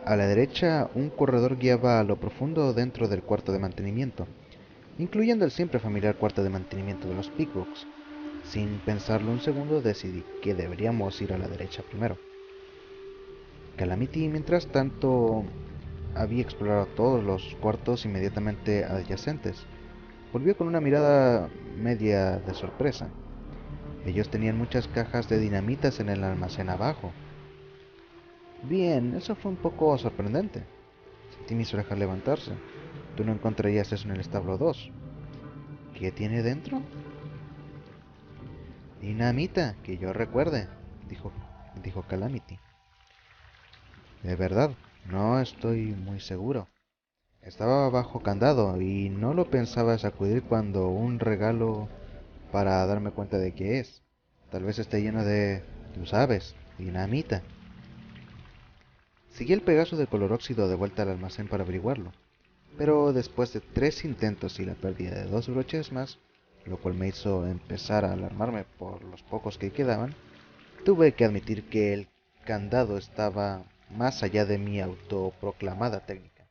A la derecha, un corredor guiaba a lo profundo dentro del cuarto de mantenimiento, incluyendo el siempre familiar cuarto de mantenimiento de los Pickbooks. Sin pensarlo un segundo, decidí que deberíamos ir a la derecha primero. Calamity, mientras tanto, había explorado todos los cuartos inmediatamente adyacentes. Volvió con una mirada media de sorpresa. Ellos tenían muchas cajas de dinamitas en el almacén abajo. Bien, eso fue un poco sorprendente. Sentí mis orejas levantarse. Tú no encontrarías eso en el establo 2. ¿Qué tiene dentro? Dinamita, que yo recuerde, dijo Calamity. De verdad, no estoy muy seguro. Estaba bajo candado y no lo pensaba sacudir cuando un regalo para darme cuenta de qué es. Tal vez esté lleno de, tú sabes, dinamita. Seguí el Pegaso de color óxido de vuelta al almacén para averiguarlo, pero después de 3 intentos y la pérdida de 2 broches más, lo cual me hizo empezar a alarmarme por los pocos que quedaban, tuve que admitir que el candado estaba más allá de mi autoproclamada técnica.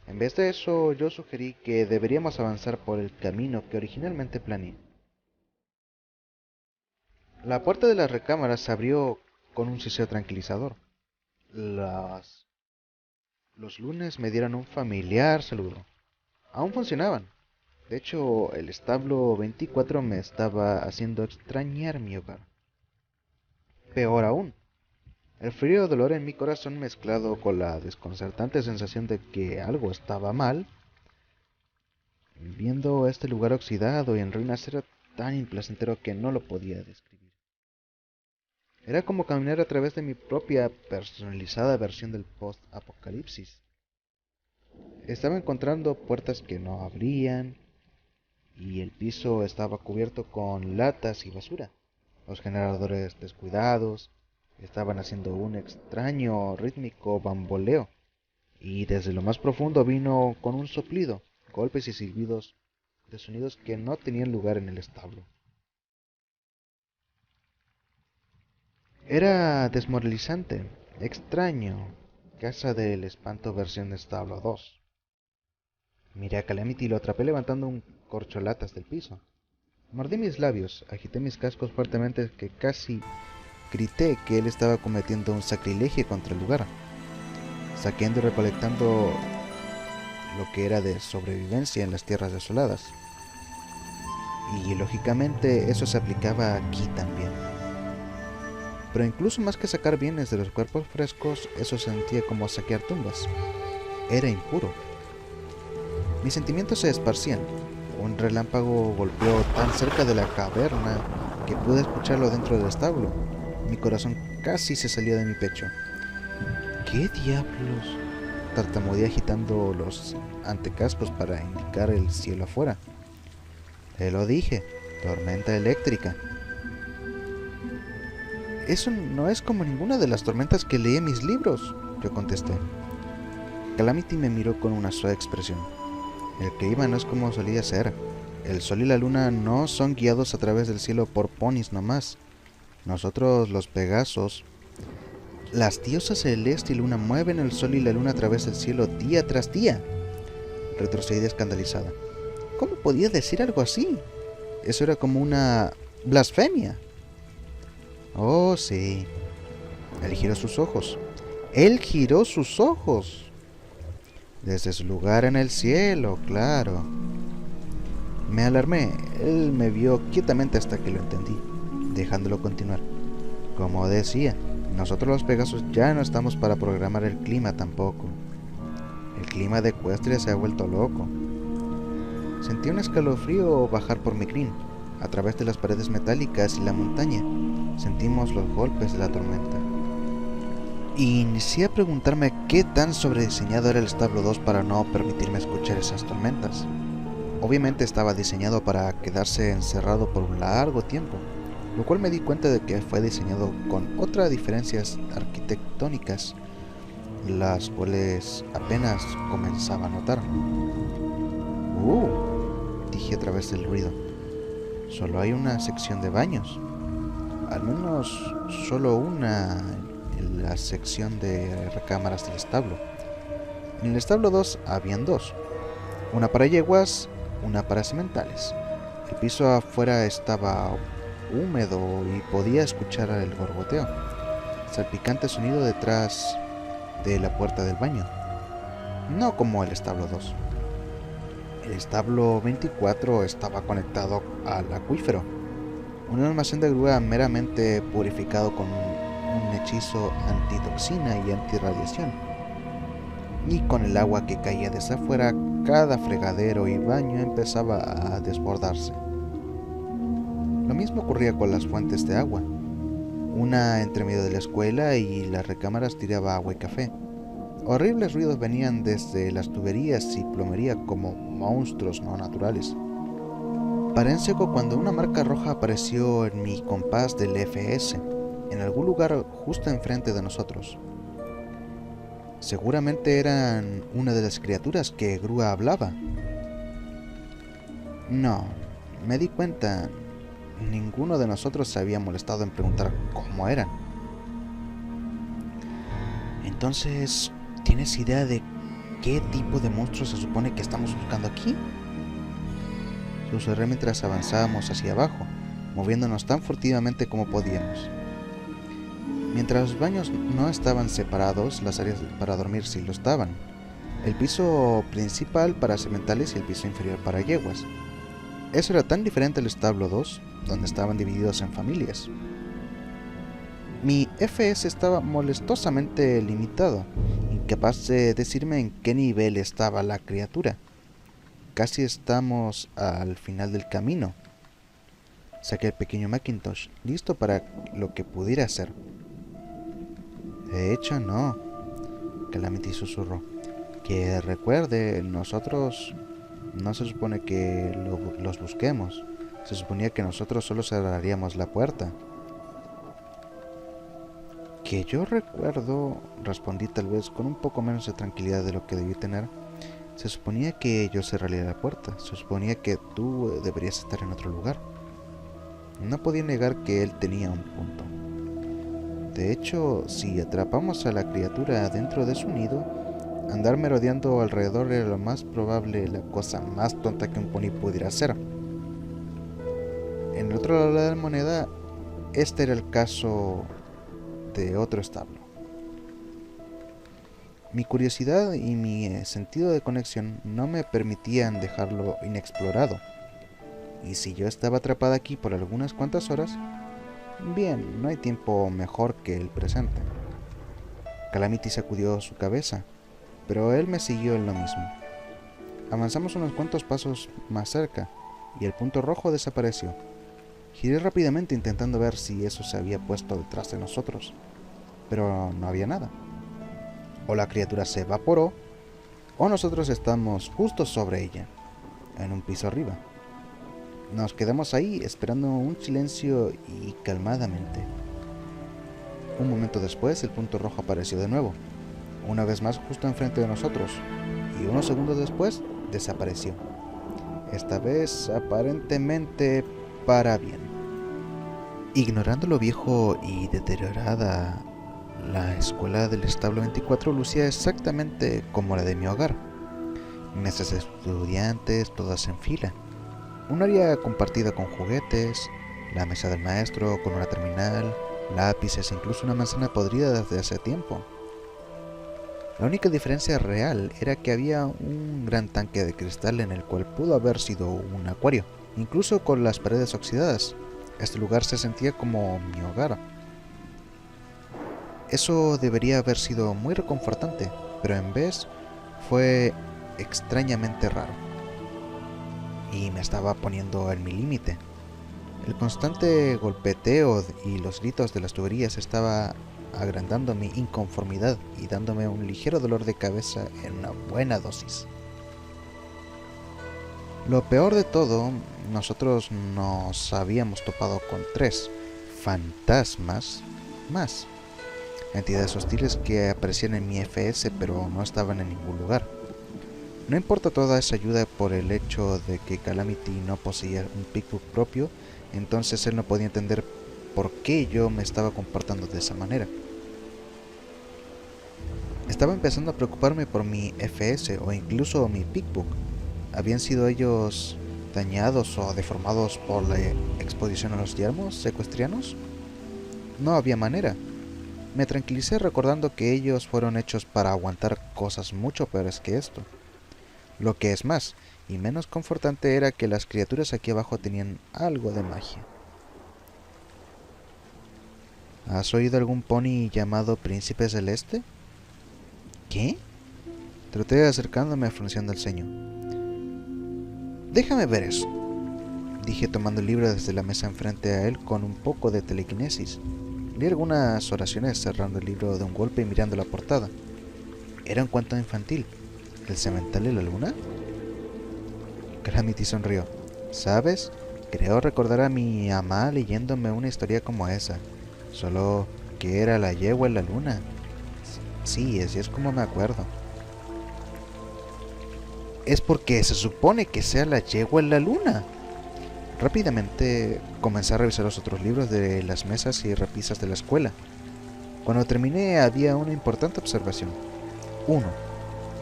En vez de eso, yo sugerí que deberíamos avanzar por el camino que originalmente planeé. La puerta de las recámaras se abrió con un siseo tranquilizador. Las... Los lunes me dieron un familiar saludo. Aún funcionaban. De hecho, el establo 24 me estaba haciendo extrañar mi hogar. Peor aún, El frío dolor en mi corazón mezclado con la desconcertante sensación de que algo estaba mal, viendo este lugar oxidado y en ruinas era tan implacentero que no lo podía describir. Era como caminar a través de mi propia personalizada versión del post-apocalipsis. Estaba encontrando puertas que no abrían y el piso estaba cubierto con latas y basura. Los generadores descuidados estaban haciendo un extraño rítmico bamboleo y desde lo más profundo vino con un soplido, golpes y silbidos de sonidos que no tenían lugar en el establo. Era desmoralizante, extraño, casa del espanto versión de establo 2. Miré a Calamity y lo atrapé levantando un corcholatas del piso. Mordí mis labios, agité mis cascos fuertemente que casi grité que él estaba cometiendo un sacrilegio contra el lugar, saqueando y recolectando lo que era de sobrevivencia en las tierras desoladas. Y lógicamente eso se aplicaba aquí también. Pero incluso más que sacar bienes de los cuerpos frescos, eso se sentía como saquear tumbas. Era impuro. Mis sentimientos se esparcían. Un relámpago golpeó tan cerca de la caverna que pude escucharlo dentro del establo. Mi corazón casi se salía de mi pecho. ¿Qué diablos? Tartamudeé agitando los antecascos para indicar el cielo afuera. Te lo dije, tormenta eléctrica. Eso no es como ninguna de las tormentas que leí en mis libros, yo contesté. Calamity me miró con una suave expresión. El clima no es como solía ser. El sol y la luna no son guiados a través del cielo por ponis nomás. Nosotros, los Pegasos, las diosas celeste y luna mueven el sol y la luna a través del cielo día tras día. Retrocedí escandalizada. ¿Cómo podía decir algo así? Eso era como una blasfemia. Oh, sí. Él giró sus ojos. Él giró sus ojos. Desde su lugar en el cielo, claro. Me alarmé. Él me vio quietamente hasta que lo entendí, dejándolo continuar. Como decía, nosotros los Pegasos ya no estamos para programar el clima tampoco. El clima de Ecuestria se ha vuelto loco. Sentí un escalofrío bajar por mi crin. A través de las paredes metálicas y la montaña, sentimos los golpes de la tormenta. Y inicié a preguntarme qué tan sobrediseñado era el establo 2 para no permitirme escuchar esas tormentas. Obviamente estaba diseñado para quedarse encerrado por un largo tiempo, lo cual me di cuenta de que fue diseñado con otras diferencias arquitectónicas, las cuales apenas comenzaba a notar. Dije a través del ruido. Solo hay una sección de baños. Al menos solo una en la sección de recámaras del establo. En el establo 2 habían dos. Una para yeguas, una para sementales. El piso afuera estaba húmedo y podía escuchar el gorgoteo, salpicante sonido detrás de la puerta del baño. No como el establo 2. El establo 24 estaba conectado al acuífero, un almacén de grúa meramente purificado con un hechizo antitoxina y antirradiación. Y con el agua que caía desde afuera, cada fregadero y baño empezaba a desbordarse. Lo mismo ocurría con las fuentes de agua. Una entre medio de la escuela y las recámaras tiraba agua y café. Horribles ruidos venían desde las tuberías y plomería como monstruos no naturales. Paré en seco cuando una marca roja apareció en mi compás del FS, en algún lugar justo enfrente de nosotros. Seguramente eran una de las criaturas que Grúa hablaba. No, me di cuenta, ninguno de nosotros se había molestado en preguntar cómo eran. Entonces, ¿tienes idea de qué tipo de monstruo se supone que estamos buscando aquí? Susurré mientras avanzábamos hacia abajo, moviéndonos tan furtivamente como podíamos. Mientras los baños no estaban separados, las áreas para dormir sí lo estaban. El piso principal para sementales y el piso inferior para yeguas. Eso era tan diferente al establo 2, donde estaban divididos en familias. Mi FS estaba molestosamente limitado, incapaz de decirme en qué nivel estaba la criatura. Casi estamos al final del camino. Saqué el pequeño Macintosh, listo para lo que pudiera hacer. De hecho, no, Calamity susurró. Que recuerde, nosotros no se supone que los busquemos. Se suponía que nosotros solo cerraríamos la puerta. Que yo recuerdo, respondí tal vez con un poco menos de tranquilidad de lo que debí tener. Se suponía que yo cerraría la puerta. Se suponía que tú deberías estar en otro lugar. No podía negar que él tenía un punto. De hecho, si atrapamos a la criatura dentro de su nido, andar merodeando alrededor era lo más probable la cosa más tonta que un pony pudiera hacer. En el otro lado de la moneda, este era el caso de otro establo. Mi curiosidad y mi sentido de conexión no me permitían dejarlo inexplorado. Y si yo estaba atrapada aquí por algunas cuantas horas, bien, no hay tiempo mejor que el presente. Calamity sacudió su cabeza, pero él me siguió en lo mismo. Avanzamos unos cuantos pasos más cerca, y el punto rojo desapareció. Giré rápidamente intentando ver si eso se había puesto detrás de nosotros, pero no había nada. O la criatura se evaporó, o nosotros estamos justo sobre ella, en un piso arriba. Nos quedamos ahí esperando un silencio y calmadamente. Un momento después el punto rojo apareció de nuevo, una vez más justo enfrente de nosotros, y unos segundos después desapareció. Esta vez aparentemente para bien. Ignorando lo viejo y deteriorada, la escuela del establo 24 lucía exactamente como la de mi hogar. Mesas de estudiantes, todas en fila. Un área compartida con juguetes, la mesa del maestro con una terminal, lápices e incluso una manzana podrida desde hace tiempo. La única diferencia real era que había un gran tanque de cristal en el cual pudo haber sido un acuario, incluso con las paredes oxidadas. Este lugar se sentía como mi hogar. Eso debería haber sido muy reconfortante, pero en vez fue extrañamente raro. Y me estaba poniendo en mi límite. El constante golpeteo y los gritos de las tuberías estaba agrandando mi inconformidad y dándome un ligero dolor de cabeza en una buena dosis. Lo peor de todo, nosotros nos habíamos topado con 3 fantasmas más. Entidades hostiles que aparecían en mi FS pero no estaban en ningún lugar. No importa toda esa ayuda por el hecho de que Calamity no poseía un pickbook propio, entonces él no podía entender por qué yo me estaba comportando de esa manera. Estaba empezando a preocuparme por mi FS o incluso mi pickbook. ¿Habían sido ellos dañados o deformados por la exposición a los yermos ecuestrianos? No había manera. Me tranquilicé recordando que ellos fueron hechos para aguantar cosas mucho peores que esto. Lo que es más y menos confortante era que las criaturas aquí abajo tenían algo de magia. ¿Has oído algún pony llamado Príncipe Celeste? ¿Qué? Traté acercándome frunciendo el ceño. Déjame ver eso, dije tomando el libro desde la mesa enfrente a él con un poco de telequinesis. Leí algunas oraciones cerrando el libro de un golpe y mirando la portada. Era un cuento infantil. ¿El semental y la luna? Calamity sonrió. ¿Sabes? Creo recordar a mi mamá leyéndome una historia como esa. Solo que era la yegua en la luna. Sí, así es como me acuerdo. Es porque se supone que sea la yegua en la luna. Rápidamente comencé a revisar los otros libros de las mesas y repisas de la escuela. Cuando terminé había una importante observación. 1.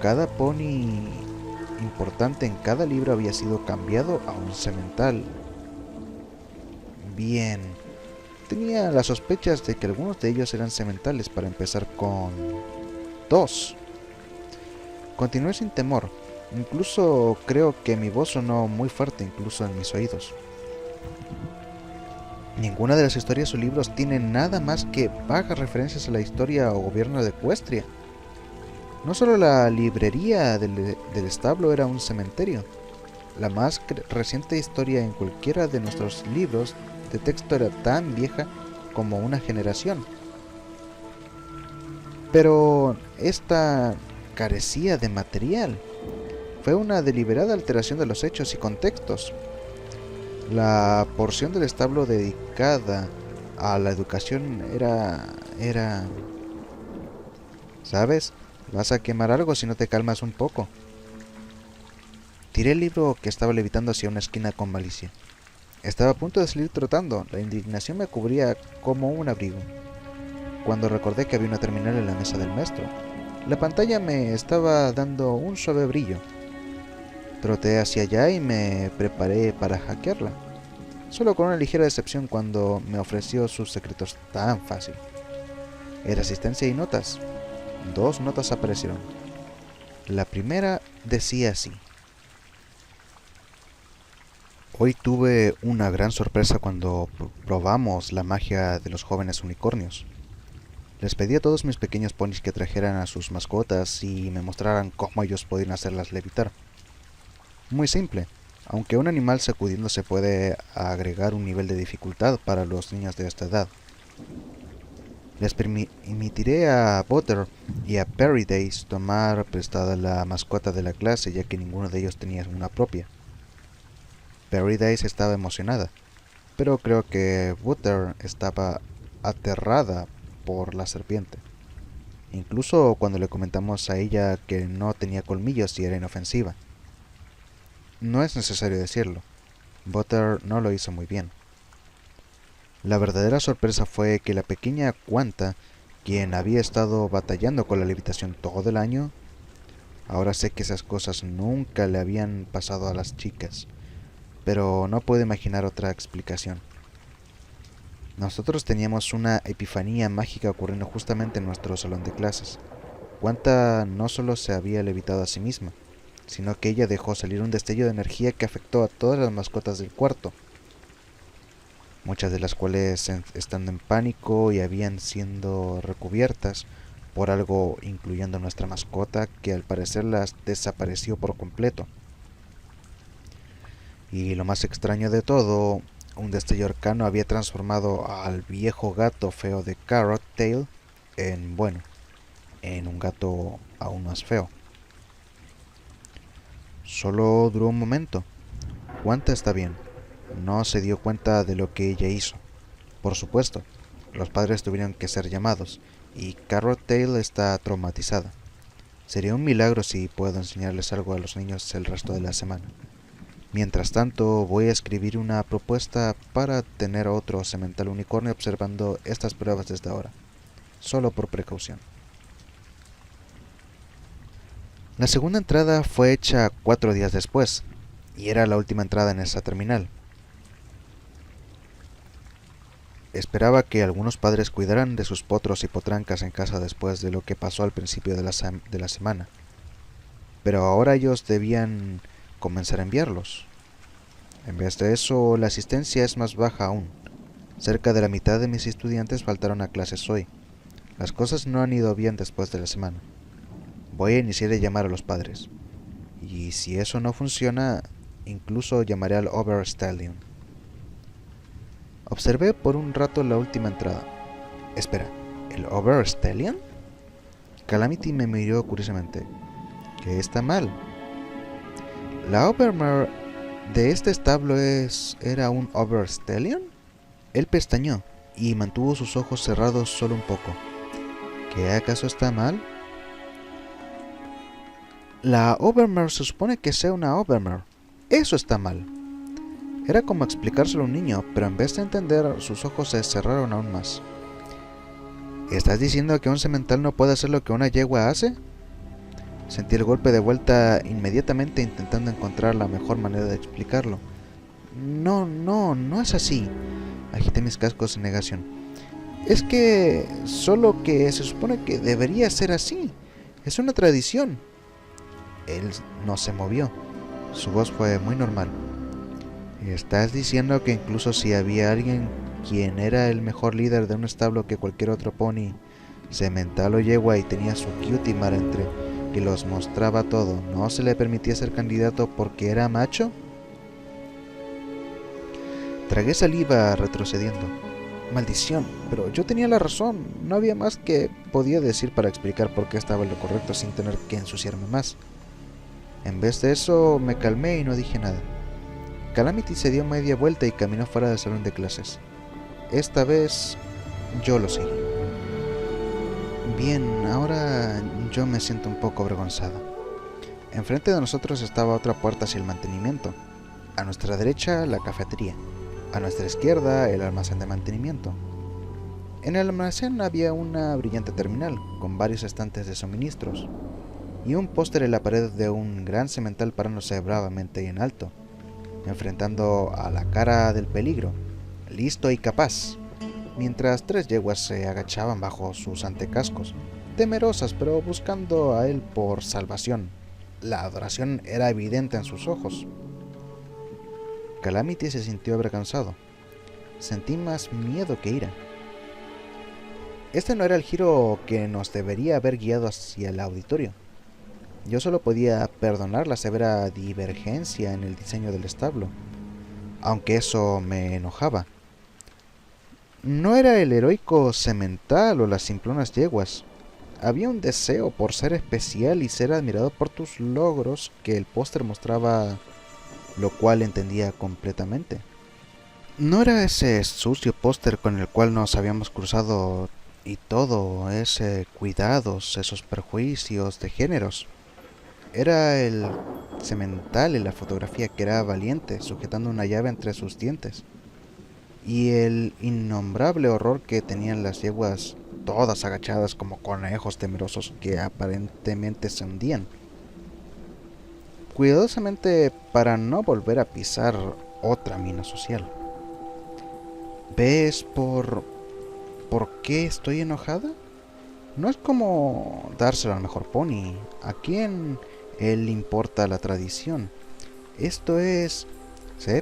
Cada pony importante en cada libro había sido cambiado a un semental. Bien. Tenía las sospechas de que algunos de ellos eran sementales para empezar con 2. Continué sin temor. Incluso creo que mi voz sonó muy fuerte incluso en mis oídos. Ninguna de las historias o libros tiene nada más que vagas referencias a la historia o gobierno de Equestria. No solo la librería del establo era un cementerio, la más reciente historia en cualquiera de nuestros libros de texto era tan vieja como una generación. Pero esta carecía de material. Fue una deliberada alteración de los hechos y contextos. La porción del establo dedicada a la educación era... ¿Sabes? Vas a quemar algo si no te calmas un poco. Tiré el libro que estaba levitando hacia una esquina con malicia. Estaba a punto de salir trotando. La indignación me cubría como un abrigo. Cuando recordé que había una terminal en la mesa del maestro, la pantalla me estaba dando un suave brillo. Troté hacia allá y me preparé para hackearla, solo con una ligera decepción cuando me ofreció sus secretos tan fácil. Era asistencia y notas. 2 notas aparecieron. La primera decía así: hoy tuve una gran sorpresa cuando probamos la magia de los jóvenes unicornios. Les pedí a todos mis pequeños ponis que trajeran a sus mascotas y me mostraran cómo ellos podían hacerlas levitar. Muy simple, aunque un animal sacudiéndose puede agregar un nivel de dificultad para los niños de esta edad. Les permitiré a Butter y a Paradise tomar prestada la mascota de la clase, ya que ninguno de ellos tenía una propia. Paradise estaba emocionada, pero creo que Butter estaba aterrada por la serpiente. Incluso cuando le comentamos a ella que no tenía colmillos y era inofensiva. No es necesario decirlo, Butter no lo hizo muy bien. La verdadera sorpresa fue que la pequeña Quanta, quien había estado batallando con la levitación todo el año, ahora sé que esas cosas nunca le habían pasado a las chicas, pero no puedo imaginar otra explicación. Nosotros teníamos una epifanía mágica ocurriendo justamente en nuestro salón de clases. Quanta no solo se había levitado a sí misma, sino que ella dejó salir un destello de energía que afectó a todas las mascotas del cuarto, muchas de las cuales estando en pánico y habían sido recubiertas por algo, incluyendo nuestra mascota, que al parecer las desapareció por completo. Y lo más extraño de todo, un destello arcano había transformado al viejo gato feo de Carrot Tail en un gato aún más feo. Solo duró un momento. Quanta está bien. No se dio cuenta de lo que ella hizo. Por supuesto, los padres tuvieron que ser llamados, y Carrot Tail está traumatizada. Sería un milagro si puedo enseñarles algo a los niños el resto de la semana. Mientras tanto, voy a escribir una propuesta para tener otro semental unicornio observando estas pruebas desde ahora, solo por precaución. La segunda entrada fue hecha 4 días después, y era la última entrada en esa terminal. Esperaba que algunos padres cuidaran de sus potros y potrancas en casa después de lo que pasó al principio de la semana, pero ahora ellos debían comenzar a enviarlos. En vez de eso, la asistencia es más baja aún. Cerca de la mitad de mis estudiantes faltaron a clases hoy. Las cosas no han ido bien después de la semana. Voy a iniciar a llamar a los padres. Y si eso no funciona, incluso llamaré al Overstallion. Observé por un rato la última entrada. Espera, ¿el Overstallion? Calamity me miró curiosamente. ¿Qué está mal? ¿La Overmare de este establo era un Overstallion? Él pestañeó y mantuvo sus ojos cerrados solo un poco. ¿Qué acaso está mal? La Overmare se supone que sea una Overmare. Eso está mal. Era como explicárselo a un niño, pero en vez de entender, sus ojos se cerraron aún más. ¿Estás diciendo que un semental no puede hacer lo que una yegua hace? Sentí el golpe de vuelta inmediatamente intentando encontrar la mejor manera de explicarlo. No es así. Agité mis cascos en negación. Es que solo que se supone que debería ser así. Es una tradición. Él no se movió. Su voz fue muy normal. ¿Estás diciendo que incluso si había alguien quien era el mejor líder de un establo que cualquier otro pony, semental o yegua, y tenía su cutie mar entre que los mostraba todo, no se le permitía ser candidato porque era macho? Tragué saliva retrocediendo. Maldición, pero yo tenía la razón. No había más que podía decir para explicar por qué estaba en lo correcto sin tener que ensuciarme más. En vez de eso, me calmé y no dije nada. Calamity se dio media vuelta y caminó fuera del salón de clases. Esta vez, yo lo seguí. Bien, ahora yo me siento un poco avergonzado. Enfrente de nosotros estaba otra puerta hacia el mantenimiento. A nuestra derecha, la cafetería. A nuestra izquierda, el almacén de mantenimiento. En el almacén había una brillante terminal, con varios estantes de suministros, y un póster en la pared de un gran semental parándose bravamente en alto, enfrentando a la cara del peligro, listo y capaz, mientras 3 yeguas se agachaban bajo sus antecascos, temerosas pero buscando a él por salvación. La adoración era evidente en sus ojos. Calamity se sintió avergonzado. Sentí más miedo que ira. Este no era el giro que nos debería haber guiado hacia el auditorio. Yo solo podía perdonar la severa divergencia en el diseño del establo, aunque eso me enojaba. No era el heroico semental o las simplonas yeguas. Había un deseo por ser especial y ser admirado por tus logros que el póster mostraba, lo cual entendía completamente. No era ese sucio póster con el cual nos habíamos cruzado y todo, ese cuidados, esos prejuicios de géneros. Era el semental en la fotografía que era valiente, sujetando una llave entre sus dientes. Y el innombrable horror que tenían las yeguas, todas agachadas como conejos temerosos que aparentemente se hundían. Cuidadosamente para no volver a pisar otra mina social. ¿Ves por qué estoy enojada? No es como dárselo al mejor pony. ¿A quién le importa la tradición? Esto es... ¿sí?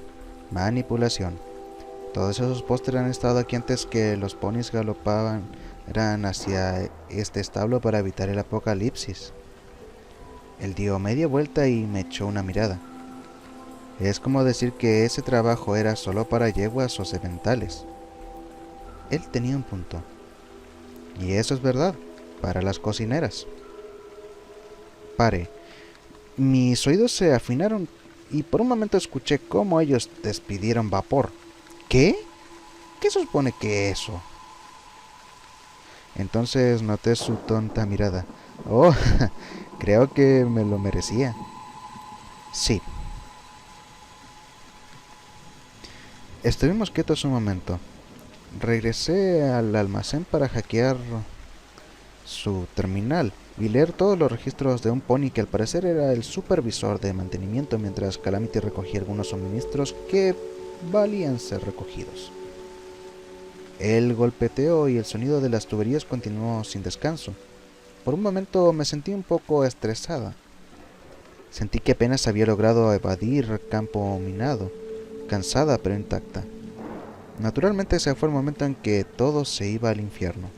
Manipulación. Todos esos pósteres han estado aquí antes que los ponis galopaban hacia este establo para evitar el apocalipsis. Él dio media vuelta y me echó una mirada. Es como decir que ese trabajo era solo para yeguas o sementales. Él tenía un punto. Y eso es verdad, para las cocineras. Paré. Mis oídos se afinaron y por un momento escuché cómo ellos despidieron vapor. ¿Qué? ¿Qué se supone que eso? Entonces noté su tonta mirada. Oh, creo que me lo merecía. Sí. Estuvimos quietos un momento. Regresé al almacén para hackear su terminal y leer todos los registros de un pony que al parecer era el supervisor de mantenimiento mientras Calamity recogía algunos suministros que valían ser recogidos. El golpeteo y el sonido de las tuberías continuó sin descanso. Por un momento me sentí un poco estresada. Sentí que apenas había logrado evadir campo minado, cansada pero intacta. Naturalmente ese fue el momento en que todo se iba al infierno.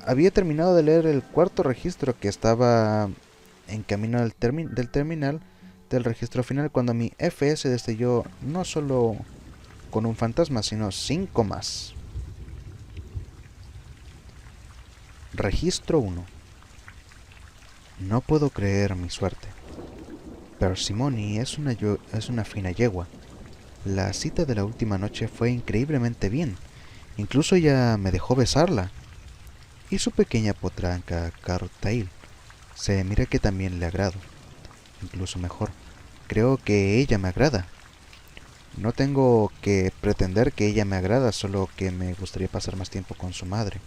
Había terminado de leer el cuarto registro que estaba en camino del terminal del registro final cuando mi FS destelló no solo con un fantasma, sino 5 más. Registro 1. No puedo creer mi suerte. Persimony es una fina yegua. La cita de la última noche fue increíblemente bien. Incluso ella me dejó besarla. Y su pequeña potranca Cartail. Se mira que también le agrado. Incluso mejor. Creo que ella me agrada. No tengo que pretender que ella me agrada, solo que me gustaría pasar más tiempo con su madre.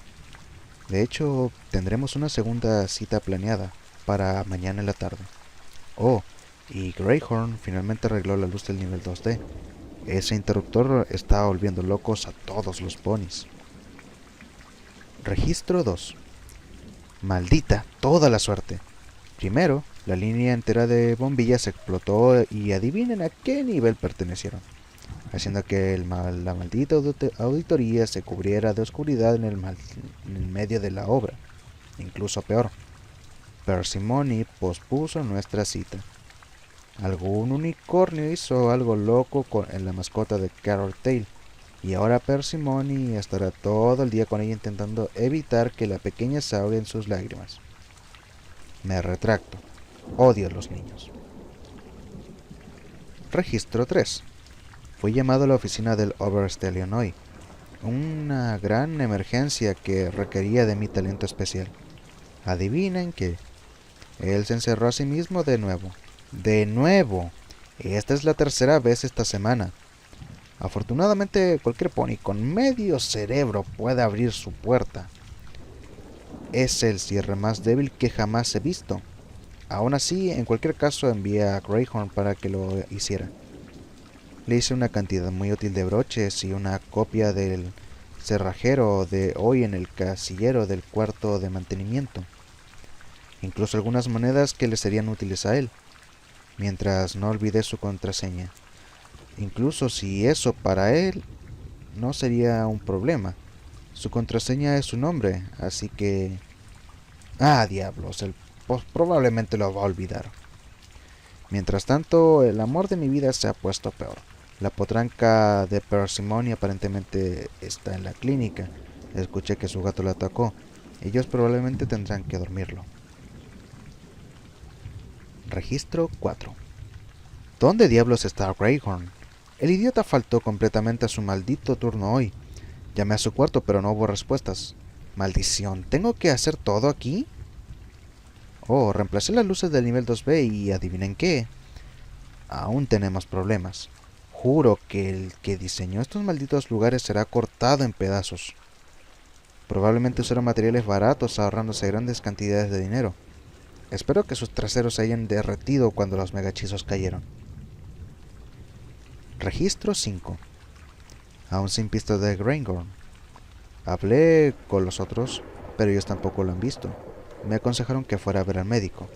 De hecho, tendremos una segunda cita planeada para mañana en la tarde. Oh, y Greyhorn finalmente arregló la luz del nivel 2D. Ese interruptor está volviendo locos a todos los ponis. Registro 2. Maldita, toda la suerte. Primero, La línea entera de bombillas explotó y adivinen a qué nivel pertenecieron, haciendo que la maldita auditoría se cubriera de oscuridad en el medio de la obra. Incluso peor, Parsimony pospuso nuestra cita. Algún unicornio hizo algo loco en la mascota de Carrot Tail, y ahora Parsimony estará todo el día con ella intentando evitar que la pequeña se ahogue en sus lágrimas. Me retracto. Odio a los niños. Registro 3. Fui llamado a la oficina del Oberste hoy. Una gran emergencia que requería de mi talento especial. Adivinen qué. Él se encerró a sí mismo de nuevo. ¡De nuevo! Esta es la tercera vez esta semana. Afortunadamente, cualquier pony con medio cerebro puede abrir su puerta. Es el cierre más débil que jamás he visto. Aún así, en cualquier caso, envié a Greyhorn para que lo hiciera. Le hice una cantidad muy útil de broches y una copia del cerrajero de hoy en el casillero del cuarto de mantenimiento. Incluso algunas monedas que le serían útiles a él, mientras no olvidé su contraseña. Incluso si eso para él no sería un problema. Su contraseña es su nombre, así que... ¡Ah, diablos! Él probablemente lo va a olvidar. Mientras tanto, el amor de mi vida se ha puesto peor. La potranca de Parsimony aparentemente está en la clínica. Escuché que su gato la atacó. Ellos probablemente tendrán que dormirlo. Registro 4. ¿Dónde diablos está Greyhorn? El idiota faltó completamente a su maldito turno hoy. Llamé a su cuarto, pero no hubo respuestas. ¡Maldición! ¿Tengo que hacer todo aquí? Oh, reemplacé las luces del nivel 2B y adivinen qué. Aún tenemos problemas. Juro que el que diseñó estos malditos lugares será cortado en pedazos. Probablemente usaron materiales baratos ahorrándose grandes cantidades de dinero. Espero que sus traseros se hayan derretido cuando los megachizos cayeron. Registro 5. Aún sin pistas de Greyhorn. Hablé con los otros, pero ellos tampoco lo han visto. Me aconsejaron que fuera a ver al médico.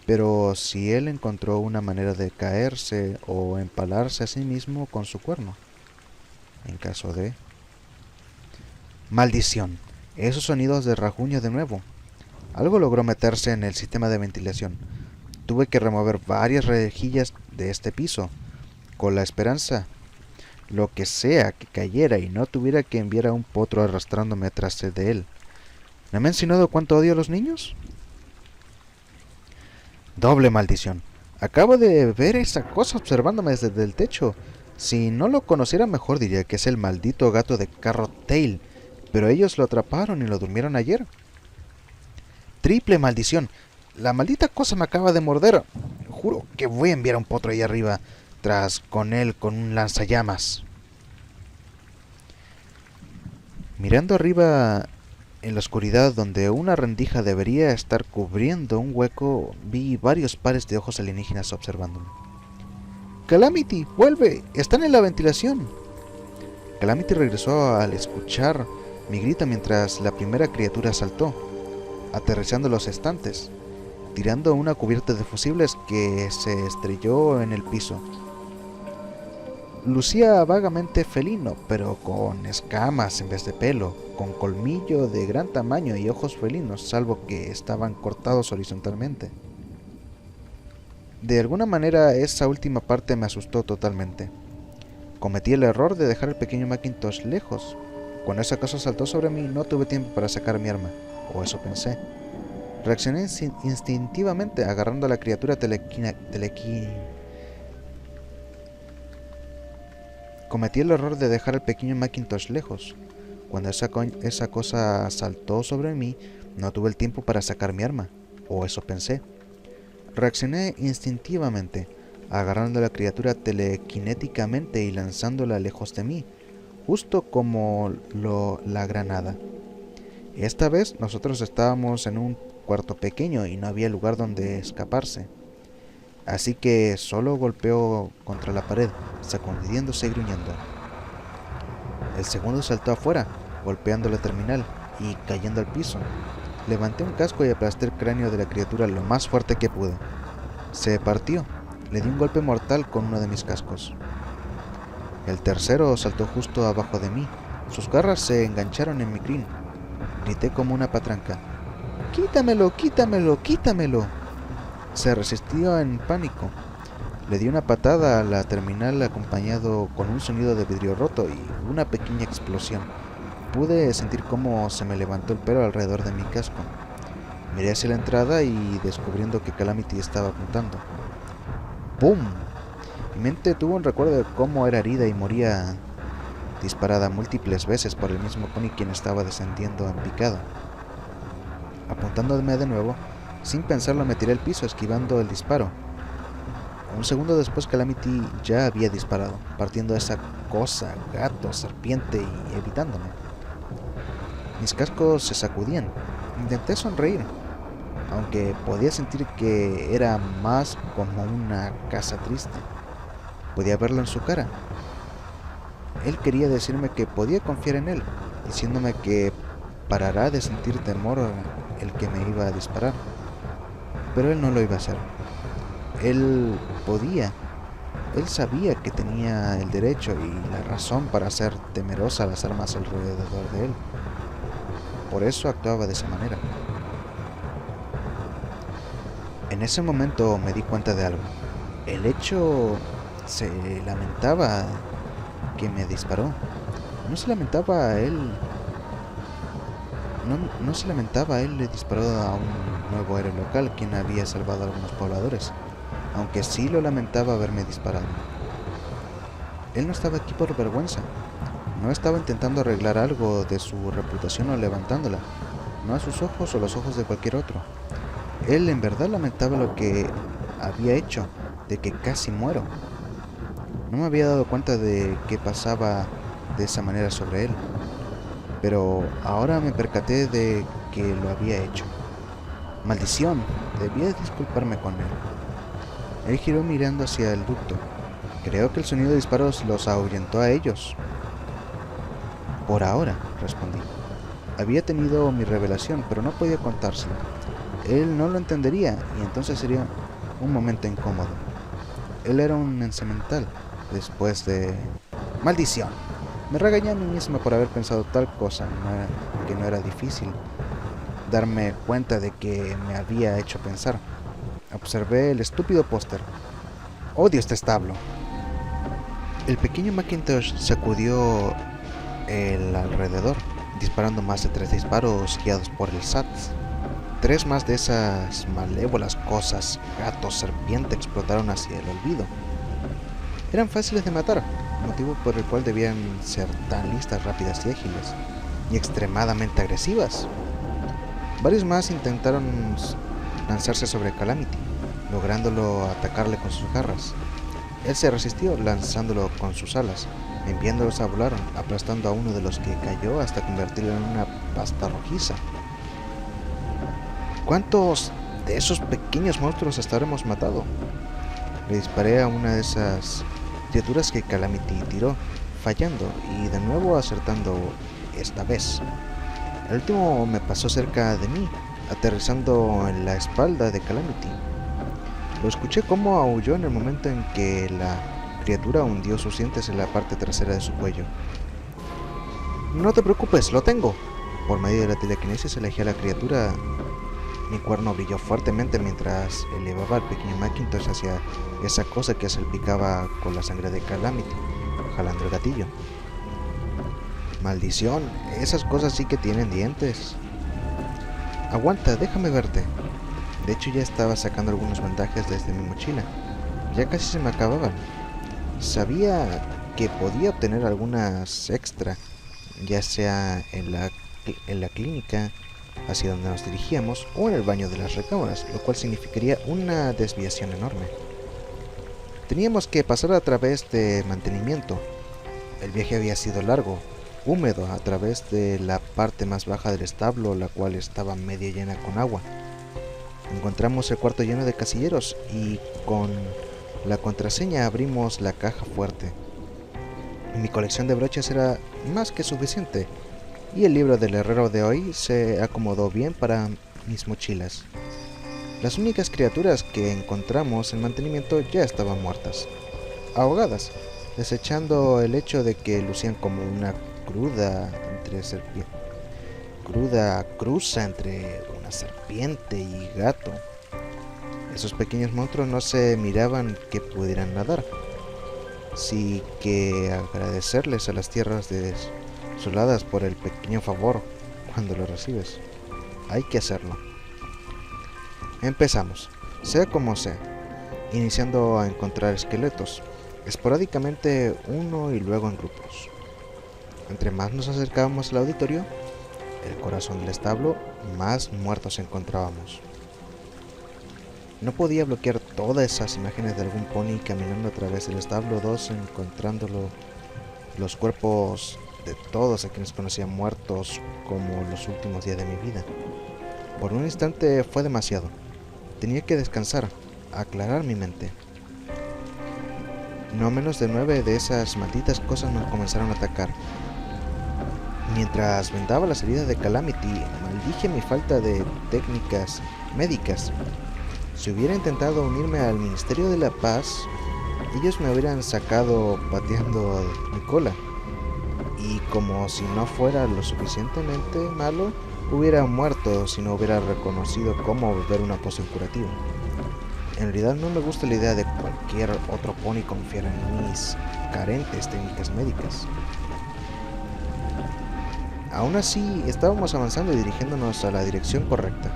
Pero si él encontró una manera de caerse o empalarse a sí mismo con su cuerno. En caso de... ¡Maldición! Esos sonidos de rajuño de nuevo. Algo logró meterse en el sistema de ventilación. Tuve que remover varias rejillas de este piso, con la esperanza, lo que sea, que cayera y no tuviera que enviar a un potro arrastrándome atrás de él. ¿No he mencionado cuánto odio a los niños? Doble maldición. Acabo de ver esa cosa observándome desde el techo. Si no lo conociera mejor diría que es el maldito gato de Carrot Tail, pero ellos lo atraparon y lo durmieron ayer. Triple maldición. La maldita cosa me acaba de morder. Juro que voy a enviar a un potro ahí arriba, tras con él con un lanzallamas. Mirando arriba en la oscuridad donde una rendija debería estar cubriendo un hueco, vi varios pares de ojos alienígenas observándome. ¡Calamity! ¡Vuelve! ¡Están en la ventilación! Calamity regresó al escuchar mi grito mientras la primera criatura saltó, aterrizando los estantes, tirando una cubierta de fusibles que se estrelló en el piso. Lucía vagamente felino, pero con escamas en vez de pelo, con colmillo de gran tamaño y ojos felinos, salvo que estaban cortados horizontalmente. De alguna manera, esa última parte me asustó totalmente. Cometí el error de dejar el pequeño Macintosh lejos. Cuando esa cosa saltó sobre mí, no tuve tiempo para sacar mi arma, o eso pensé. Reaccioné instintivamente agarrando a la criatura Cometí el error de dejar el pequeño Macintosh lejos. Cuando esa cosa saltó sobre mí, no tuve el tiempo para sacar mi arma, o eso pensé. Reaccioné instintivamente, agarrando a la criatura telequinéticamente y lanzándola lejos de mí, justo como la granada. Esta vez nosotros estábamos en un cuarto pequeño y no había lugar donde escaparse. Así que solo golpeó contra la pared, sacudiéndose y gruñendo. El segundo saltó afuera, golpeando la terminal y cayendo al piso. Levanté un casco y aplasté el cráneo de la criatura lo más fuerte que pude. Se partió. Le di un golpe mortal con uno de mis cascos. El tercero saltó justo abajo de mí. Sus garras se engancharon en mi crin. Grité como una patranca. ¡Quítamelo, quítamelo, quítamelo! Se resistió en pánico. Le di una patada a la terminal acompañado con un sonido de vidrio roto y una pequeña explosión. Pude sentir cómo se me levantó el pelo alrededor de mi casco. Miré hacia la entrada y descubriendo que Calamity estaba apuntando. ¡Pum! Mi mente tuvo un recuerdo de cómo era herida y moría disparada múltiples veces por el mismo pony quien estaba descendiendo en picado. Apuntándome de nuevo, sin pensarlo me tiré al piso esquivando el disparo. Un segundo después Calamity ya había disparado, partiendo a esa cosa, gato, serpiente y evitándome. Mis cascos se sacudían. Intenté sonreír, aunque podía sentir que era más como una casa triste. Podía verlo en su cara. Él quería decirme que podía confiar en él, diciéndome que parará de sentir temor el que me iba a disparar. Pero él no lo iba a hacer. Él podía. Él sabía que tenía el derecho y la razón para ser temerosa a las armas alrededor de él. Por eso actuaba de esa manera. En ese momento me di cuenta de algo. El hecho se lamentaba que me disparó. No se lamentaba él. No se lamentaba él le disparó a un nuevo héroe local quien había salvado a algunos pobladores. Aunque sí lo lamentaba haberme disparado. Él no estaba aquí por vergüenza. No estaba intentando arreglar algo de su reputación o levantándola. No a sus ojos o los ojos de cualquier otro. Él en verdad lamentaba lo que había hecho, de que casi muero. No me había dado cuenta de que pasaba de esa manera sobre él. Pero ahora me percaté de que lo había hecho. Maldición, debía disculparme con él. Él giró mirando hacia el ducto. Creo que el sonido de disparos los ahuyentó a ellos. Por ahora, respondí. Había tenido mi revelación, pero no podía contárselo. Él no lo entendería y entonces sería un momento incómodo. Él era un ensemental después de... ¡Maldición! Me regañé a mí misma por haber pensado tal cosa, que no era difícil darme cuenta de que me había hecho pensar. Observé el estúpido póster. Odio este establo. El pequeño Macintosh sacudió el alrededor, disparando más de 3 disparos guiados por el SAT. 3 más de esas malévolas cosas, gatos, serpiente, explotaron hacia el olvido. Eran fáciles de matar, motivo por el cual debían ser tan listas, rápidas y ágiles, y extremadamente agresivas. Varios más intentaron lanzarse sobre Calamity, lográndolo atacarle con sus garras. Él se resistió lanzándolo con sus alas, enviándolos a volar, aplastando a uno de los que cayó hasta convertirlo en una pasta rojiza. ¿Cuántos de esos pequeños monstruos hasta ahora hemos matado? Le disparé a una de esas criaturas que Calamity tiró, fallando y de nuevo acertando esta vez. El último me pasó cerca de mí, aterrizando en la espalda de Calamity. Lo escuché como aulló en el momento en que la criatura hundió sus dientes en la parte trasera de su cuello. No te preocupes, lo tengo. Por medio de la telequinesis elegí a la criatura. Mi cuerno brilló fuertemente mientras elevaba al pequeño Macintosh hacia esa cosa que salpicaba con la sangre de Calamity, jalando el gatillo. Maldición, esas cosas sí que tienen dientes. Aguanta, déjame verte. De hecho ya estaba sacando algunos vendajes desde mi mochila. Ya casi se me acababan. Sabía que podía obtener algunas extra, ya sea en la clínica hacia donde nos dirigíamos o en el baño de las recámaras, lo cual significaría una desviación enorme. Teníamos que pasar a través de mantenimiento. El viaje había sido largo, húmedo, a través de la parte más baja del establo, la cual estaba medio llena con agua. Encontramos el cuarto lleno de casilleros y con la contraseña abrimos la caja fuerte. Mi colección de broches era más que suficiente, y el libro del herrero de hoy se acomodó bien para mis mochilas. Las únicas criaturas que encontramos en mantenimiento ya estaban muertas, ahogadas, desechando el hecho de que lucían como una cruda cruza entre una serpiente y gato. Esos pequeños monstruos no se miraban que pudieran nadar, sí que agradecerles a las tierras desoladas por el pequeño favor cuando lo recibes. Hay que hacerlo. Empezamos, sea como sea, iniciando a encontrar esqueletos, esporádicamente uno y luego en grupos. Entre más nos acercábamos al auditorio, el corazón del establo, más muertos encontrábamos. No podía bloquear todas esas imágenes de algún pony caminando a través del establo 2, encontrándolo los cuerpos de todos a quienes conocía muertos como los últimos días de mi vida. Por un instante fue demasiado. Tenía que descansar, aclarar mi mente. No menos de 9 de esas malditas cosas nos comenzaron a atacar. Mientras vendaba las heridas de Calamity, maldije mi falta de técnicas médicas. Si hubiera intentado unirme al Ministerio de la Paz, ellos me hubieran sacado pateando mi cola. Y como si no fuera lo suficientemente malo, hubiera muerto si no hubiera reconocido cómo beber una poción curativa. En realidad no me gusta la idea de cualquier otro pony confiar en mis carentes técnicas médicas. Aún así, estábamos avanzando y dirigiéndonos a la dirección correcta,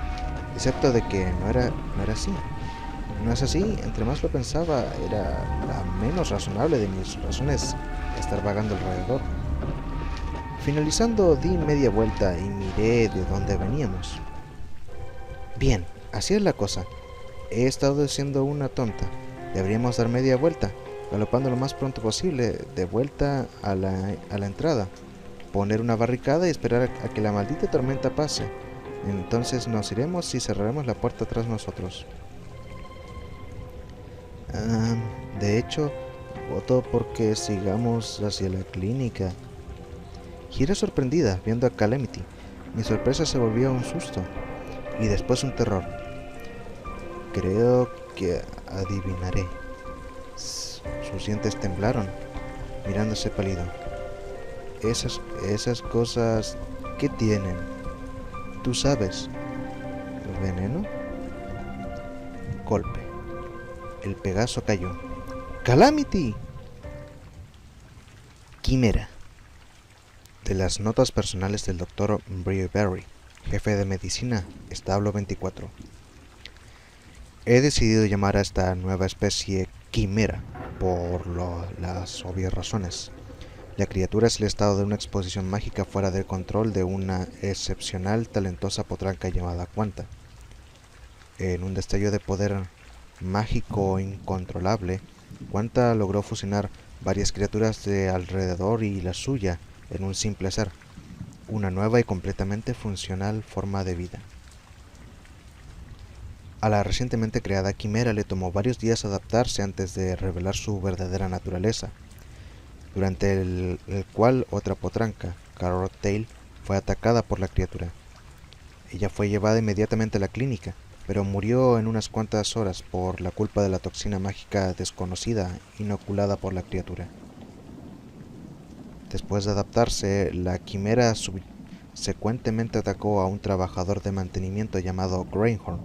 excepto de que no era así. No es así, entre más lo pensaba, era la menos razonable de mis razones estar vagando alrededor. Finalizando, di media vuelta y miré de dónde veníamos. Bien, así es la cosa. He estado siendo una tonta. Deberíamos dar media vuelta, galopando lo más pronto posible, de vuelta a la entrada. Poner una barricada y esperar a que la maldita tormenta pase. Entonces nos iremos y cerraremos la puerta tras nosotros. De hecho, voto porque sigamos hacia la clínica. Giré sorprendida viendo a Calamity. Mi sorpresa se volvió un susto y después un terror. Creo que adivinaré. Sus dientes temblaron, mirándose pálido. Esas cosas, ¿qué tienen? Tú sabes. ¿Veneno? Golpe. El Pegaso cayó. ¡Calamity! Quimera. De las notas personales del Dr. Brieberry, jefe de medicina, establo 24. He decidido llamar a esta nueva especie Quimera, por las obvias razones. La criatura es el estado de una exposición mágica fuera de control de una excepcional, talentosa potranca llamada Quanta. En un destello de poder mágico incontrolable, Quanta logró fusionar varias criaturas de alrededor y la suya en un simple ser, una nueva y completamente funcional forma de vida. A la recientemente creada quimera le tomó varios días adaptarse antes de revelar su verdadera naturaleza, durante el cual otra potranca, Carrot Tail, fue atacada por la criatura. Ella fue llevada inmediatamente a la clínica, pero murió en unas cuantas horas por la culpa de la toxina mágica desconocida inoculada por la criatura. Después de adaptarse, la quimera subsecuentemente atacó a un trabajador de mantenimiento llamado Greyhorn.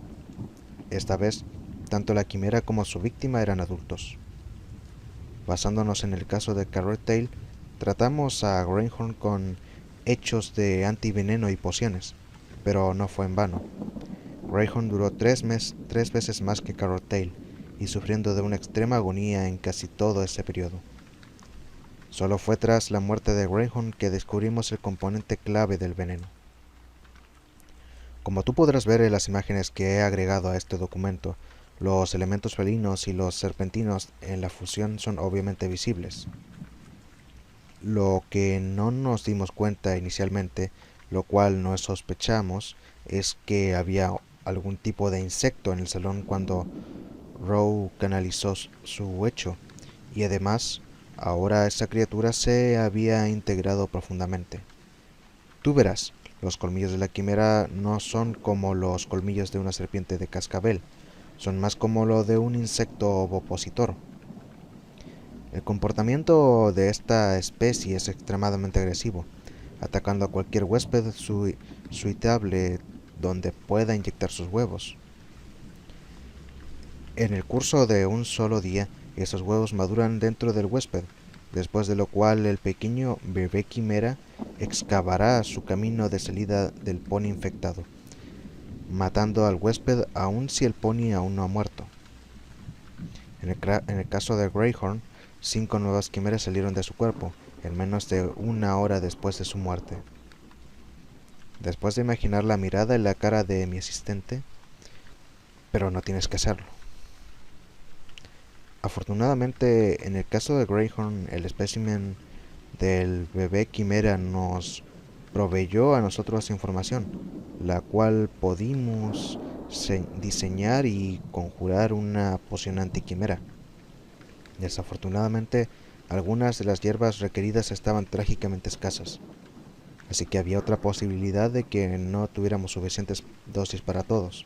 Esta vez, tanto la quimera como su víctima eran adultos. Basándonos en el caso de Carrot Tail, tratamos a Greyhorn con hechos de antiveneno y pociones, pero no fue en vano. Greyhorn duró 3 veces más que Carrot Tail, y sufriendo de una extrema agonía en casi todo ese periodo. Solo fue tras la muerte de Greyhorn que descubrimos el componente clave del veneno. Como tú podrás ver en las imágenes que he agregado a este documento, los elementos felinos y los serpentinos en la fusión son obviamente visibles. Lo que no nos dimos cuenta inicialmente, lo cual no sospechamos, es que había algún tipo de insecto en el salón cuando Rowe canalizó su hecho, y además, ahora esa criatura se había integrado profundamente. Tú verás, los colmillos de la quimera no son como los colmillos de una serpiente de cascabel, son más como lo de un insecto ovopositor. El comportamiento de esta especie es extremadamente agresivo, atacando a cualquier huésped suitable donde pueda inyectar sus huevos. En el curso de un solo día, esos huevos maduran dentro del huésped, después de lo cual el pequeño bebé quimera excavará su camino de salida del pony infectado, matando al huésped aun si el pony aún no ha muerto. En el caso de Greyhorn, 5 nuevas quimeras salieron de su cuerpo, en menos de una hora después de su muerte. Después de imaginar la mirada y la cara de mi asistente, pero no tienes que hacerlo. Afortunadamente, en el caso de Greyhorn, el espécimen del bebé quimera nos proveyó a nosotros información, la cual pudimos diseñar y conjurar una poción antiquimera. Desafortunadamente, algunas de las hierbas requeridas estaban trágicamente escasas, así que había otra posibilidad de que no tuviéramos suficientes dosis para todos.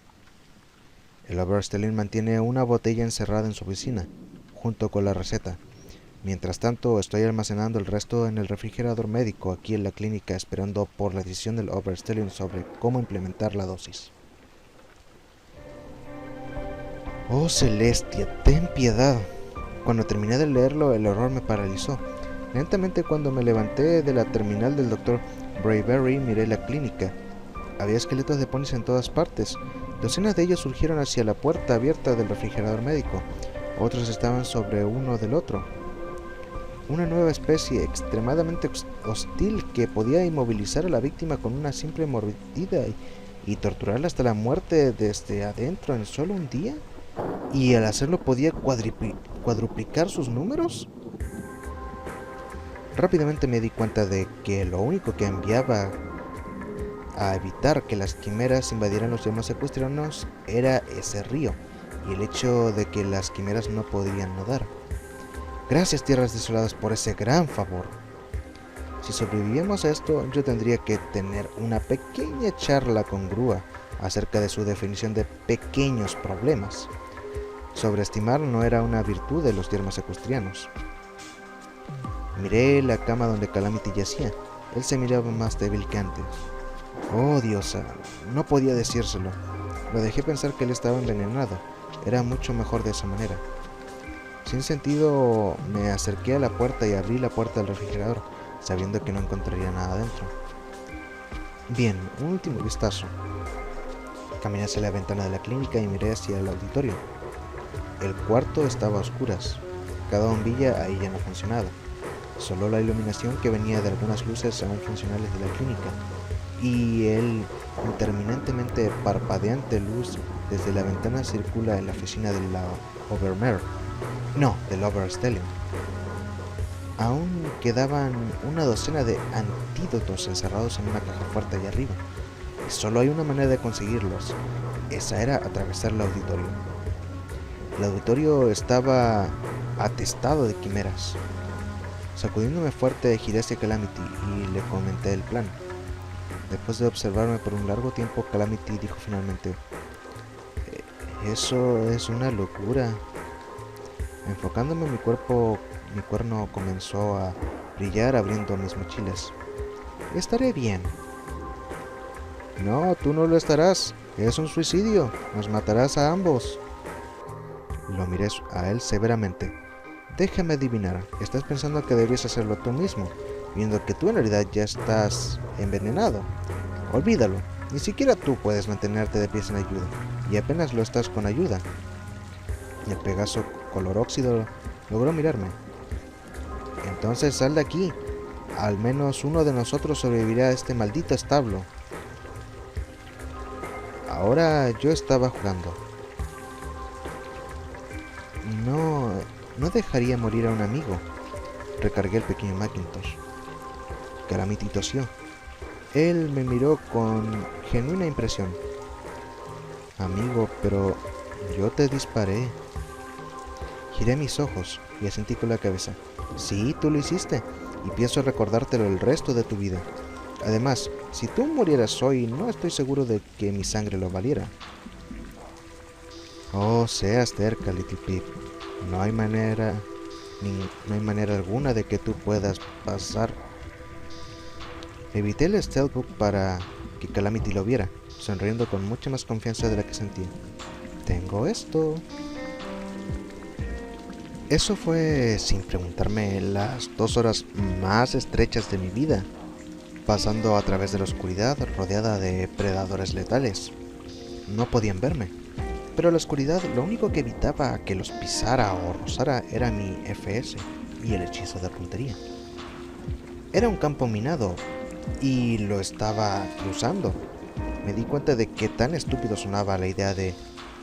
El Oberstellin mantiene una botella encerrada en su oficina, junto con la receta. Mientras tanto, estoy almacenando el resto en el refrigerador médico aquí en la clínica, esperando por la decisión del Oberstellin sobre cómo implementar la dosis. Oh Celestia, ten piedad. Cuando terminé de leerlo, el horror me paralizó. Lentamente, cuando me levanté de la terminal del Dr. Braeberry, miré la clínica. Había esqueletos de ponis en todas partes. Docenas de ellos surgieron hacia la puerta abierta del refrigerador médico. Otros estaban sobre uno del otro. Una nueva especie extremadamente hostil que podía inmovilizar a la víctima con una simple mordida y torturarla hasta la muerte desde adentro en solo un día. ¿Y al hacerlo podía cuadruplicar sus números? Rápidamente me di cuenta de que lo único que enviaba a evitar que las quimeras invadieran los llanos ecuestrianos era ese río, y el hecho de que las quimeras no podían nadar. Gracias, tierras desoladas, por ese gran favor. Si sobrevivíamos a esto, yo tendría que tener una pequeña charla con Grua acerca de su definición de pequeños problemas. Sobreestimar no era una virtud de los yermos ecuestrianos. Miré la cama donde Calamity yacía. Él se miraba más débil que antes. Oh, diosa, no podía decírselo. Lo dejé pensar que él estaba envenenado. Era mucho mejor de esa manera. Sin sentido, me acerqué a la puerta y abrí la puerta del refrigerador, sabiendo que no encontraría nada dentro. Bien, un último vistazo. Caminé hacia la ventana de la clínica y miré hacia el auditorio. El cuarto estaba a oscuras. Cada bombilla ahí ya no funcionaba. Solo la iluminación que venía de algunas luces aún funcionales de la clínica y el interminablemente parpadeante luz desde la ventana circula en la oficina de la Overmare. No, del Oberstellin. Aún quedaban una docena de antídotos encerrados en una caja fuerte allá arriba. Y solo hay una manera de conseguirlos. Esa era atravesar el auditorio. El auditorio estaba atestado de quimeras. Sacudiéndome fuerte, giré hacia Calamity y le comenté el plan. Después de observarme por un largo tiempo, Calamity dijo finalmente: Eso es una locura. Enfocándome en mi cuerpo, mi cuerno comenzó a brillar abriendo mis mochilas. Estaré bien. No, tú no lo estarás. Es un suicidio. Nos matarás a ambos. Lo miré a él severamente. Déjame adivinar. Estás pensando que debías hacerlo tú mismo, viendo que tú en realidad ya estás envenenado. Olvídalo. Ni siquiera tú puedes mantenerte de pie sin ayuda. Y apenas lo estás con ayuda. El Pegaso color óxido logró mirarme. Entonces sal de aquí. Al menos uno de nosotros sobrevivirá a este maldito establo. Ahora yo estaba jugando. No dejaría morir a un amigo. Recargué el pequeño Macintosh. Calamity tosió. Él me miró con genuina impresión. Amigo, pero yo te disparé. Giré mis ojos y asentí con la cabeza. Sí, tú lo hiciste, y pienso recordártelo el resto de tu vida. Además, si tú murieras hoy, no estoy seguro de que mi sangre lo valiera. Oh, seas terca, Little Pig. No hay manera, no hay manera alguna de que tú puedas pasar. Evité el Stealthbook para que Calamity lo viera, sonriendo con mucha más confianza de la que sentía. Tengo esto. Eso fue, sin preguntarme, las 2 horas más estrechas de mi vida, pasando a través de la oscuridad rodeada de predadores letales. No podían verme, pero la oscuridad lo único que evitaba que los pisara o rozara era mi FS y el hechizo de puntería. Era un campo minado y lo estaba cruzando. Me di cuenta de que tan estúpido sonaba la idea de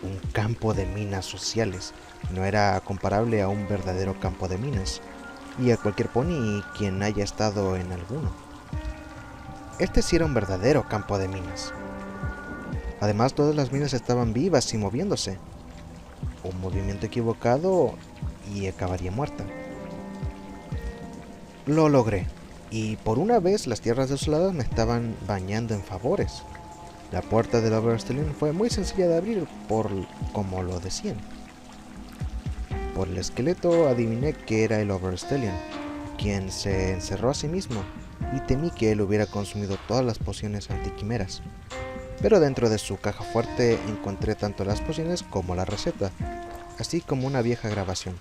un campo de minas sociales. No era comparable a un verdadero campo de minas, y a cualquier pony quien haya estado en alguno. Este sí era un verdadero campo de minas. Además, todas las minas estaban vivas y moviéndose. Un movimiento equivocado y acabaría muerta. Lo logré, y por una vez las tierras desoladas me estaban bañando en favores. La puerta del Overstellion fue muy sencilla de abrir, por como lo decían. Por el esqueleto adiviné que era el Overstellion, quien se encerró a sí mismo, y temí que él hubiera consumido todas las pociones antiquimeras. Pero dentro de su caja fuerte encontré tanto las pociones como la receta, así como una vieja grabación,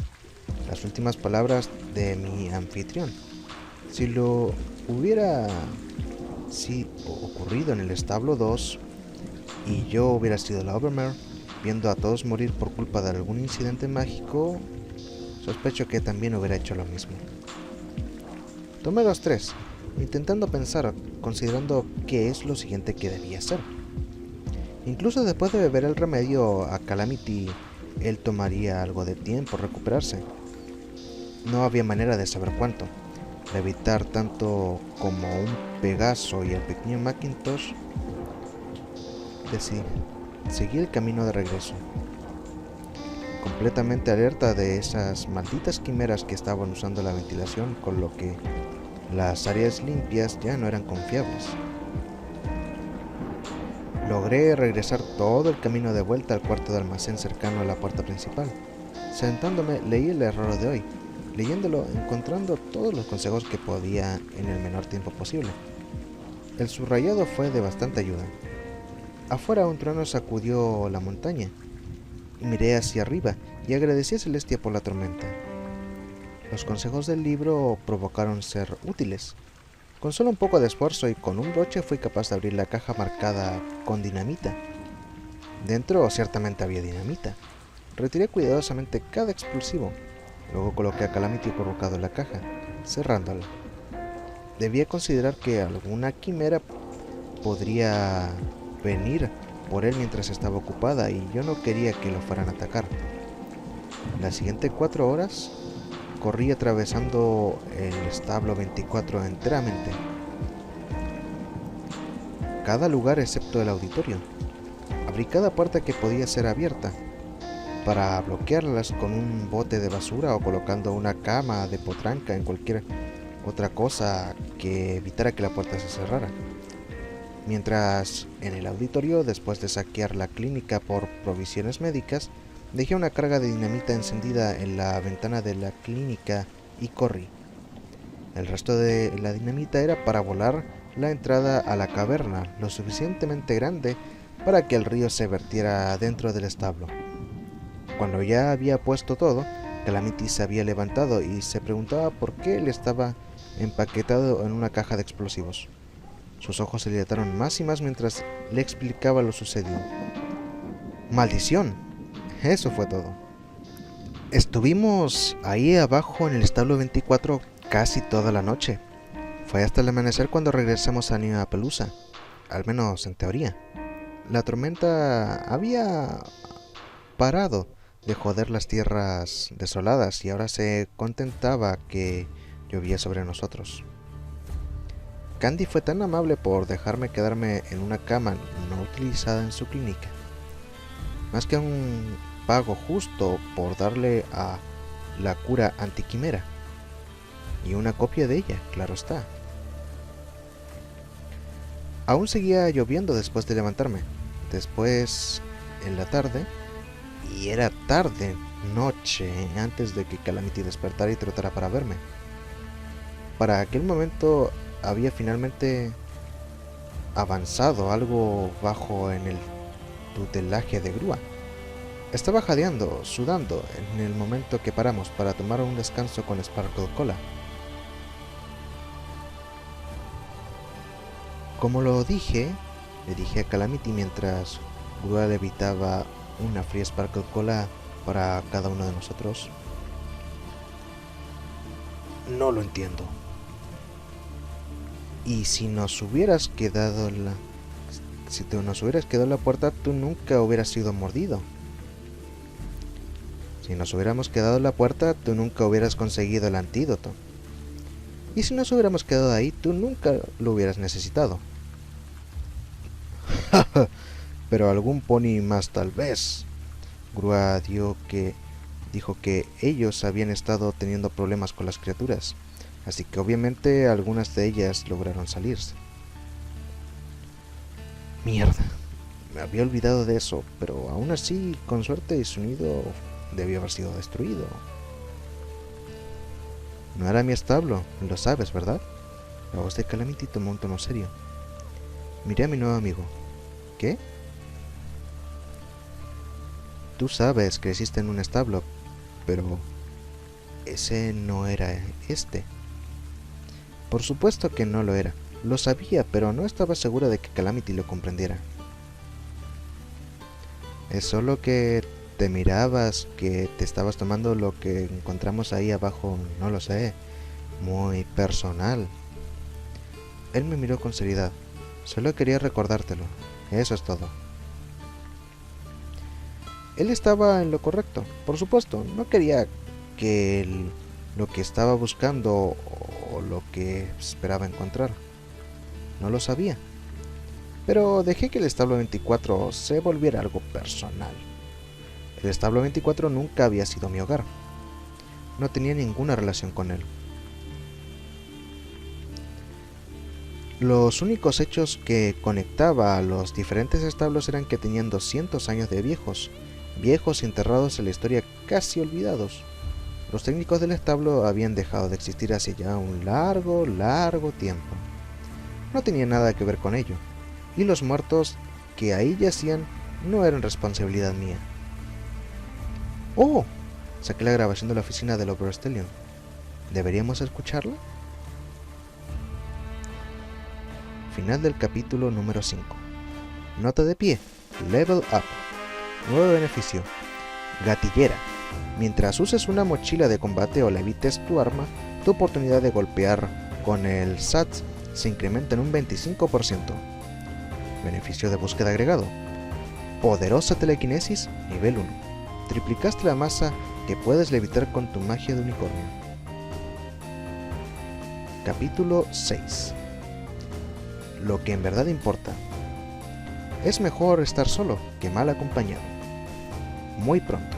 las últimas palabras de mi anfitrión. Si lo hubiera ocurrido en el establo 2 y yo hubiera sido la Overmare, viendo a todos morir por culpa de algún incidente mágico, sospecho que también hubiera hecho lo mismo. Tomé los 3, intentando pensar, considerando qué es lo siguiente que debía hacer. Incluso después de beber el remedio a Calamity, él tomaría algo de tiempo recuperarse. No había manera de saber cuánto. Levitar tanto como un Pegaso y el pequeño Macintosh. Seguí el camino de regreso, completamente alerta de esas malditas quimeras que estaban usando la ventilación, con lo que las áreas limpias ya no eran confiables. Logré regresar todo el camino de vuelta al cuarto de almacén cercano a la puerta principal. Sentándome, leí el error de hoy. Leyéndolo, encontrando todos los consejos que podía en el menor tiempo posible. El subrayado fue de bastante ayuda. Afuera un trueno sacudió la montaña. Miré hacia arriba y agradecí a Celestia por la tormenta. Los consejos del libro provocaron ser útiles. Con solo un poco de esfuerzo y con un broche fui capaz de abrir la caja marcada con dinamita. Dentro ciertamente había dinamita. Retiré cuidadosamente cada explosivo. Luego coloqué a Calamity colocado en la caja, cerrándola. Debía considerar que alguna quimera podría venir por él mientras estaba ocupada y yo no quería que lo fueran a atacar. Las siguientes 4 horas corrí atravesando el establo 24 enteramente. Cada lugar excepto el auditorio. Abrí cada puerta que podía ser abierta, para bloquearlas con un bote de basura o colocando una cama de potranca en cualquier otra cosa que evitara que la puerta se cerrara. Mientras en el auditorio, después de saquear la clínica por provisiones médicas, dejé una carga de dinamita encendida en la ventana de la clínica y corrí. El resto de la dinamita era para volar la entrada a la caverna lo suficientemente grande para que el río se vertiera dentro del establo. Cuando ya había puesto todo, Calamity se había levantado y se preguntaba por qué él estaba empaquetado en una caja de explosivos. Sus ojos se dilataron más y más mientras le explicaba lo sucedido. ¡Maldición! Eso fue todo. Estuvimos ahí abajo en el establo 24 casi toda la noche. Fue hasta el amanecer cuando regresamos a Nihilapalooza, al menos en teoría. La tormenta había parado de joder las tierras desoladas y ahora se contentaba que llovía sobre nosotros. Candy fue tan amable por dejarme quedarme en una cama no utilizada en su clínica. Más que un pago justo por darle a la cura antiquimera. Y una copia de ella, claro está. Aún seguía lloviendo después de levantarme. Después, en la tarde, y era tarde, noche, antes de que Calamity despertara y trotara para verme. Para aquel momento había finalmente avanzado algo bajo en el tutelaje de Grúa. Estaba jadeando, sudando, en el momento que paramos para tomar un descanso con Sparkle Cola. Como lo dije, le dije a Calamity mientras Grúa le evitaba una fría Sparkle Cola para cada uno de nosotros. No lo entiendo. Y si nos hubieras quedado nos hubieras quedado en la puerta, tú nunca hubieras sido mordido. Si nos hubiéramos quedado en la puerta, tú nunca hubieras conseguido el antídoto. Y si nos hubiéramos quedado ahí, tú nunca lo hubieras necesitado. Pero algún pony más tal vez. Grúa dijo que ellos habían estado teniendo problemas con las criaturas, así que obviamente algunas de ellas lograron salirse. Mierda, me había olvidado de eso, pero aún así, con suerte, su nido debió haber sido destruido. No era mi establo, lo sabes, ¿verdad? La voz de Calamity tomó un tono serio. Miré a mi nuevo amigo. ¿Qué? Tú sabes que existe en un establo, pero ese no era este. Por supuesto que no lo era. Lo sabía, pero no estaba segura de que Calamity lo comprendiera. Es solo que te mirabas, que te estabas tomando lo que encontramos ahí abajo, no lo sé, muy personal. Él me miró con seriedad. Solo quería recordártelo. Eso es todo. Él estaba en lo correcto, por supuesto. No quería que lo que estaba buscando o lo que esperaba encontrar. No lo sabía. Pero dejé que el establo 24 se volviera algo personal. El establo 24 nunca había sido mi hogar. No tenía ninguna relación con él. Los únicos hechos que conectaba a los diferentes establos eran que tenían 200 años de viejos enterrados en la historia, casi olvidados. Los técnicos del establo habían dejado de existir hace ya un largo tiempo. No tenía nada que ver con ello, y los muertos que ahí yacían no eran responsabilidad mía. ¡Oh! Saqué la grabación de la oficina del Oberstellion. ¿Deberíamos escucharla? Final del capítulo número 5. Nota de pie. Level Up. Nuevo beneficio. Gatillera. Mientras uses una mochila de combate o levites tu arma, tu oportunidad de golpear con el SATS se incrementa en un 25%. Beneficio de búsqueda agregado. Poderosa telequinesis, nivel 1. Triplicaste la masa que puedes levitar con tu magia de unicornio. Capítulo 6. Lo que en verdad importa. Es mejor estar solo que mal acompañado. Muy pronto.